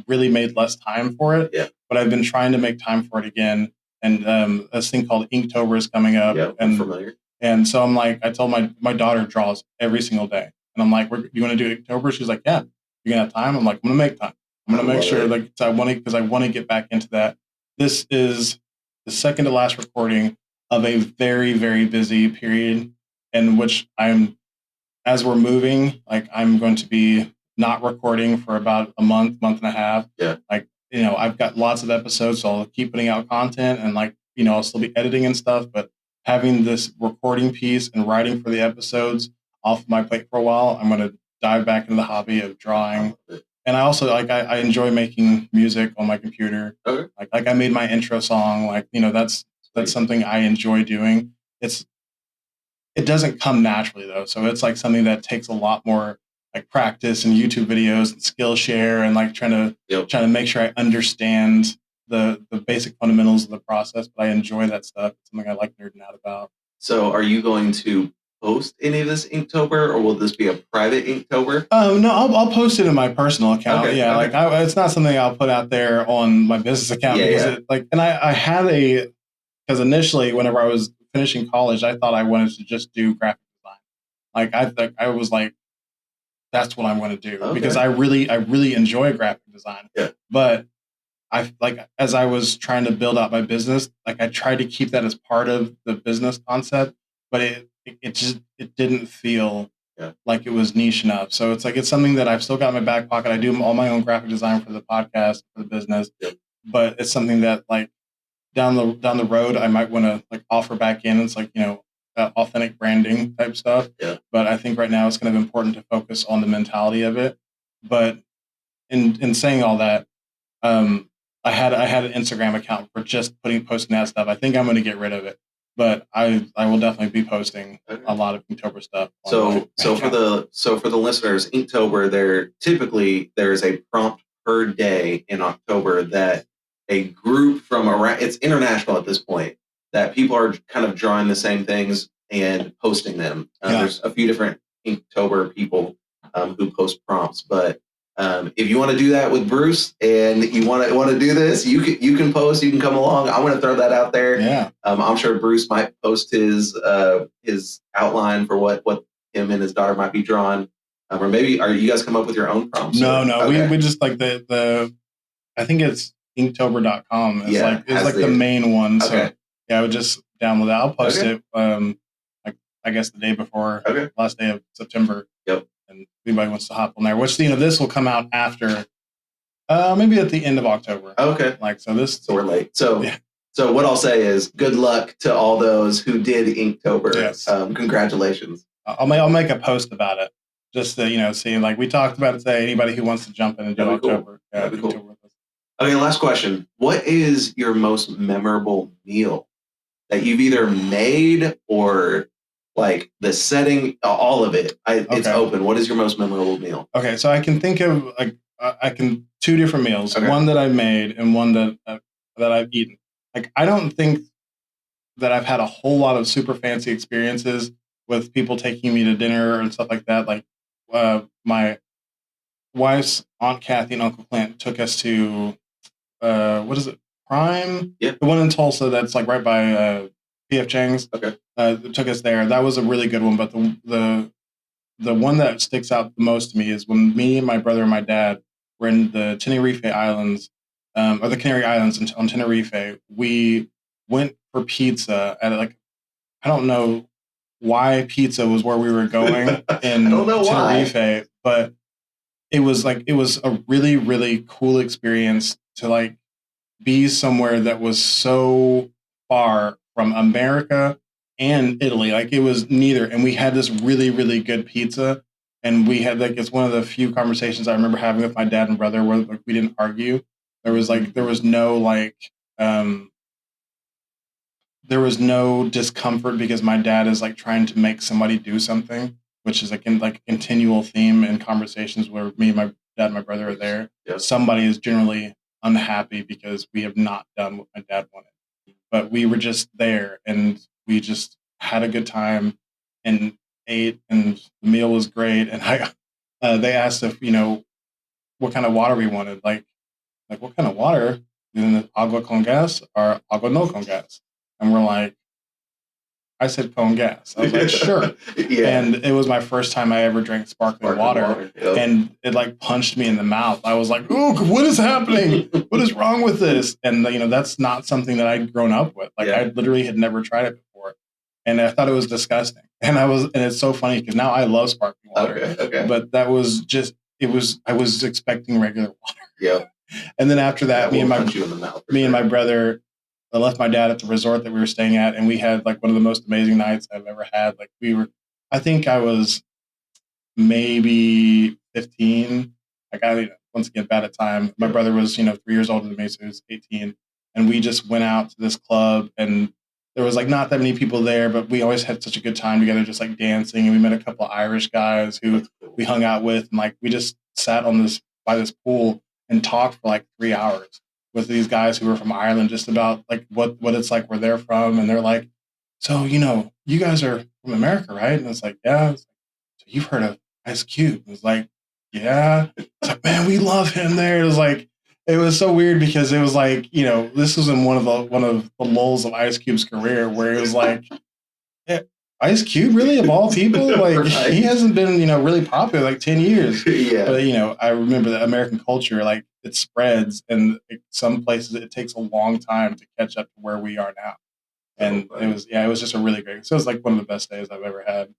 really made less time for it. Yeah. But I've been trying to make time for it again. And this thing called Inktober is coming up. Yeah, I'm familiar. And so I'm like, I told my daughter draws every single day. And I'm like, you want to do Inktober? She's like, yeah. You gonna have time? I'm like, I'm gonna make time. I'm gonna make sure like I want to because I want to get back into that. This is the second to last recording of a very, very busy period in which as we're moving, like I'm going to be not recording for about a month and a half. Yeah. Like, I've got lots of episodes, so I'll keep putting out content and like, I'll still be editing and stuff, but having this recording piece and writing for the episodes off my plate for a while, I'm going to dive back into the hobby of drawing. And I also I enjoy making music on my computer. Okay. Like I made my intro song. Like, that's something I enjoy doing. It doesn't come naturally though. So it's like something that takes a lot more like practice and YouTube videos and Skillshare and like trying to make sure I understand the basic fundamentals of the process. But I enjoy that stuff. It's something I like nerding out about. So are you going to post any of this Inktober, or will this be a private Inktober? No, I'll post it in my personal account. Okay, Yeah, okay. like it's not something I'll put out there on my business account because I had because initially whenever I was finishing college, I thought I wanted to just do graphic design. Like I was like, that's what I'm going to do because I really enjoy graphic design. Yeah. But as I was trying to build out my business, like I tried to keep that as part of the business concept, but it didn't feel like it was niche enough. So it's something that I've still got in my back pocket. I do all my own graphic design for the podcast, for the business, but it's something that like down the road I might want to like offer back in. It's like, authentic branding type stuff. Yeah. But I think right now it's kind of important to focus on the mentality of it. But in saying all that, I had an Instagram account for just posting that stuff. I think I'm going to get rid of it, but I will definitely be posting a lot of Inktober stuff. So for the listeners, Inktober, there is a prompt per day in October that a group from around, it's international at this point, that people are kind of drawing the same things and posting them. There's a few different Inktober people who post prompts, but if you want to do that with Bruce and you want to do this, you can post, you can come along. I want to throw that out there. Yeah. I'm sure Bruce might post his outline for what him and his daughter might be drawing. Or maybe are you guys come up with your own prompts? No. Okay. We just like the I think it's inktober.com. It's like the main one. Okay. So yeah, I would just download that. I'll post it like I guess the day before last day of September. Yep. And if anybody wants to hop on there, which this will come out after maybe at the end of October. Okay. So we're late. So what I'll say is good luck to all those who did Inktober. Yes. Congratulations. I'll make a post about it. Just to, see, like we talked about it today, anybody who wants to jump in and do October. Cool. That'd be cool. Okay, last question. What is your most memorable meal that you've either made or like the setting, all of it? It's open. What is your most memorable meal? Okay, so I can think of two different meals. Okay. One that I made and one that I've eaten. Like I don't think that I've had a whole lot of super fancy experiences with people taking me to dinner and stuff like that. Like my wife's Aunt Kathy and Uncle Clint took us to what is it? Prime? Yeah. The one in Tulsa that's like right by P.F. Chang's. Okay. Took us there. That was a really good one. But the one that sticks out the most to me is when me and my brother and my dad were in the Tenerife Islands, or the Canary Islands on Tenerife. We went for pizza at I don't know why pizza was where we were going in Tenerife, but it was a really, really cool experience to be somewhere that was so far from America and Italy. It was neither. And we had this really, really good pizza. And we had it's one of the few conversations I remember having with my dad and brother where we didn't argue. There was no discomfort because my dad is trying to make somebody do something, which is a continual theme in conversations where me and my dad and my brother are there. Yep. Somebody is generally unhappy because we have not done what my dad wanted. But we were just there and we just had a good time and ate, and the meal was great. And they asked if, what kind of water we wanted. Like what kind of water? Agua con gas or agua no con gas? And we're like, I said con gas. I was like, sure. Yeah. And it was my first time I ever drank sparkling water. Yep. And it punched me in the mouth. I was like, oh, what is happening? What is wrong with this? And that's not something that I'd grown up with. I literally had never tried it before. And I thought it was disgusting. And it's so funny because now I love sparkling water. Okay. But that was just, I was expecting regular water. Yeah. And then after that, me and my brother I left my dad at the resort that we were staying at, and we had like one of the most amazing nights I've ever had. Like I think I was maybe 15. Like once again, bad at time. My brother was, 3 years older than me, so he was 18. And we just went out to this club, and there was like not that many people there, but we always had such a good time together, just like dancing. And we met a couple of Irish guys who we hung out with, and like we just sat by this pool and talked for like 3 hours with these guys who were from Ireland, just about like what it's like where they're from. And they're like, so, you guys are from America, right? And it's like, yeah. It's like, so you've heard of Ice Cube? It was like, yeah. It's like, man, we love him there. It was so weird because it was like, this was in one of the lulls of Ice Cube's career where it was like, yeah, Ice Cube, really, of all people? Like, Right. he hasn't been, really popular like 10 years. Yeah. But, I remember that American culture, like, it spreads, and some places it takes a long time to catch up to where we are now. And it was just a really great, so it was like one of the best days I've ever had.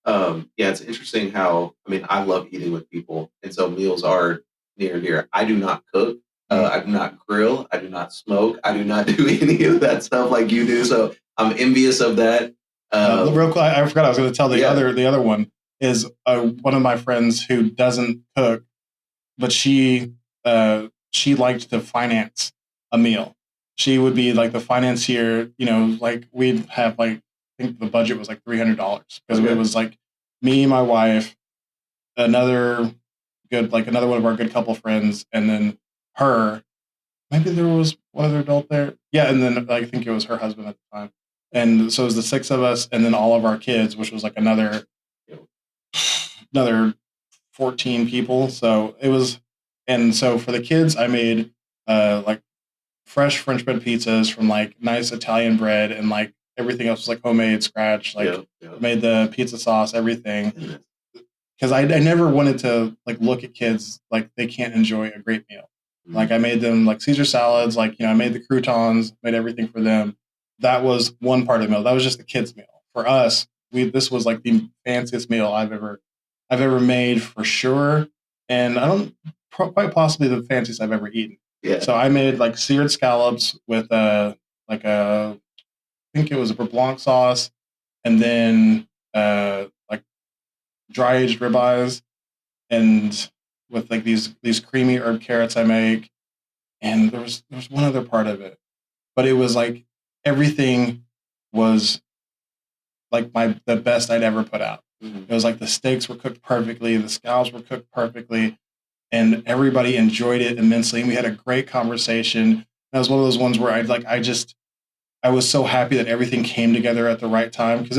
Yeah, it's interesting how, I love eating with people. And so meals are near and dear. I do not cook. I do not grill. I do not smoke. I do not do any of that stuff like you do. So I'm envious of that. Real quick, I forgot I was going to tell the other one is one of my friends who doesn't cook, but she liked to finance a meal. She would be like the financier, like we'd have like, I think the budget was like $300 because it was like me, my wife, another one of our good couple friends, and then her. Maybe there was one other adult there. Yeah, and then I think it was her husband at the time. And so it was the six of us, and then all of our kids, which was like another 14 people. So it was, and so for the kids, I made like fresh French bread pizzas from like nice Italian bread, and like everything else was like homemade, scratch. Like made the pizza sauce, everything. Because I never wanted to like look at kids like they can't enjoy a great meal. Like I made them like Caesar salads, like I made the croutons, made everything for them. That was one part of the meal. That was just the kids' meal. For us, this was like the fanciest meal I've ever made for sure, and I don't quite possibly the fanciest I've ever eaten. Yeah. So I made like seared scallops with I think it was a blanc sauce, and then like dry aged ribeyes, and with like these creamy herb carrots I make, and there was one other part of it, but it was like everything was like the best I'd ever put out. It was like the steaks were cooked perfectly, the scallops were cooked perfectly, and everybody enjoyed it immensely. And we had a great conversation. That was one of those ones where I was so happy that everything came together at the right time, because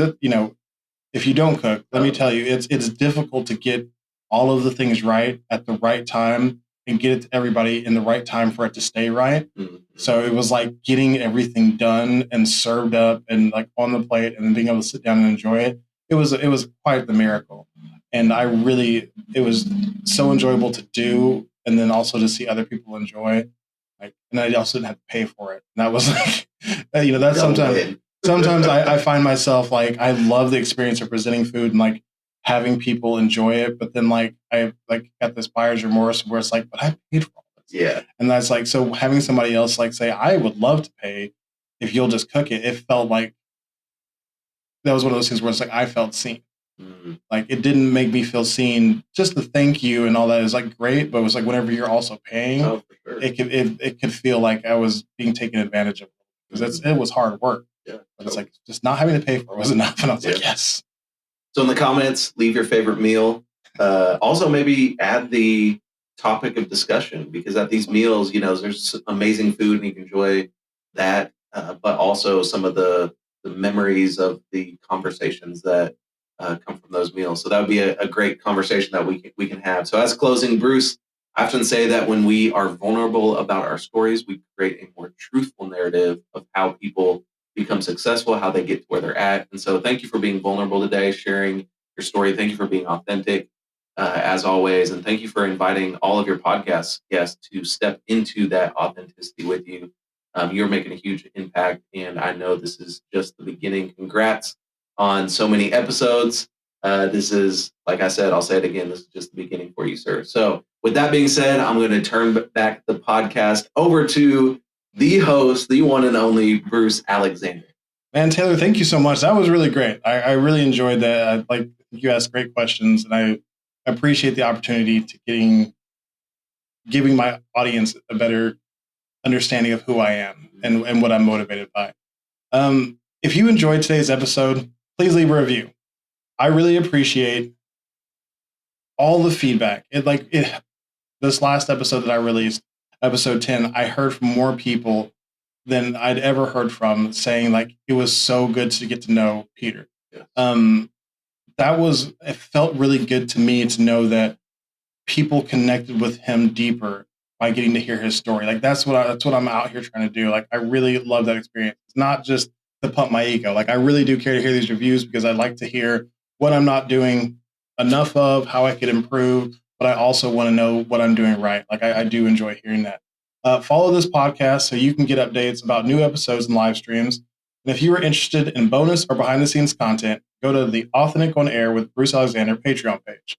if you don't cook, let me tell you, it's difficult to get all of the things right at the right time and get it to everybody in the right time for it to stay right. Mm-hmm. So it was like getting everything done and served up and like on the plate, and then being able to sit down and enjoy it. It was quite the miracle. And it was so enjoyable to do, and then also to see other people enjoy. Like, and I also didn't have to pay for it. And that was like, that's sometimes I find myself like, I love the experience of presenting food and like having people enjoy it, but then like I like got this buyer's remorse where it's like, but I paid for all this. Yeah. And that's like, so having somebody else like say, I would love to pay if you'll just cook it. It felt like that was one of those things where it's like I felt seen. Mm-hmm. Like it didn't make me feel seen. Just the thank you and all that is like great, but it was like whenever you're also paying, for sure. it could feel like I was being taken advantage of, because it was hard work. Yeah. But it's like just not having to pay for it was enough, and I was like, yes. So in the comments, leave your favorite meal. Also, maybe add the topic of discussion, because at these meals, there's amazing food and you can enjoy that, but also some of the memories of the conversations that come from those meals. So that would be a great conversation that we can have. So as closing, Bruce, I often say that when we are vulnerable about our stories, we create a more truthful narrative of how people become successful, how they get to where they're at. And so thank you for being vulnerable today, sharing your story. Thank you for being authentic, as always. And thank you for inviting all of your podcast guests to step into that authenticity with you. You're making a huge impact, and I know this is just the beginning. Congrats on so many episodes. This is, like I said, I'll say it again, this is just the beginning for you, sir. So with that being said, I'm going to turn back the podcast over to the host, the one and only Bruce Alexander. Man, Taylor, thank you so much. That was really great. I really enjoyed that. You asked great questions, and I appreciate the opportunity to giving my audience a better understanding of who I am and what I'm motivated by. If you enjoyed today's episode, please leave a review. I really appreciate all the feedback. This last episode that I released, episode 10, I heard from more people than I'd ever heard from saying it was so good to get to know Peter. Yes. It felt really good to me to know that people connected with him deeper by getting to hear his story. That's what I'm out here trying to do. I really love that experience. It's not just to pump my ego. I really do care to hear these reviews because I like to hear what I'm not doing enough of, how I could improve, but I also want to know what I'm doing right. I do enjoy hearing that. Follow this podcast so you can get updates about new episodes and live streams. And if you are interested in bonus or behind the scenes content, go to the Authentic on Air with Bruce Alexander Patreon page.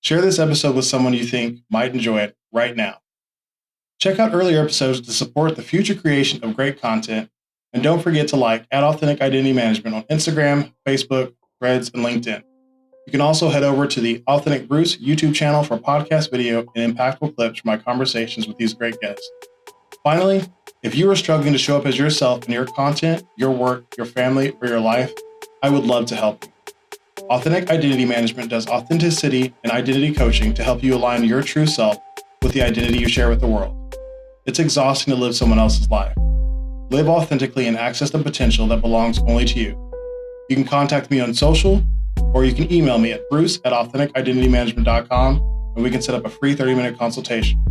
Share this episode with someone you think might enjoy it right now. Check out earlier episodes to support the future creation of great content. And don't forget to @Authentic Identity Management on Instagram, Facebook, Threads, and LinkedIn. You can also head over to the Authentic Bruce YouTube channel for podcast video and impactful clips from my conversations with these great guests. Finally, if you are struggling to show up as yourself in your content, your work, your family, or your life, I would love to help you. Authentic Identity Management does authenticity and identity coaching to help you align your true self with the identity you share with the world. It's exhausting to live someone else's life. Live authentically and access the potential that belongs only to you. You can contact me on social, or you can email me at bruce@authenticidentitymanagement.com, and we can set up a free 30-minute consultation.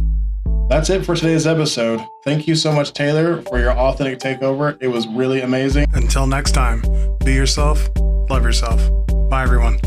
That's it for today's episode. Thank you so much, Taylor, for your authentic takeover. It was really amazing. Until next time, be yourself, love yourself. Bye, everyone.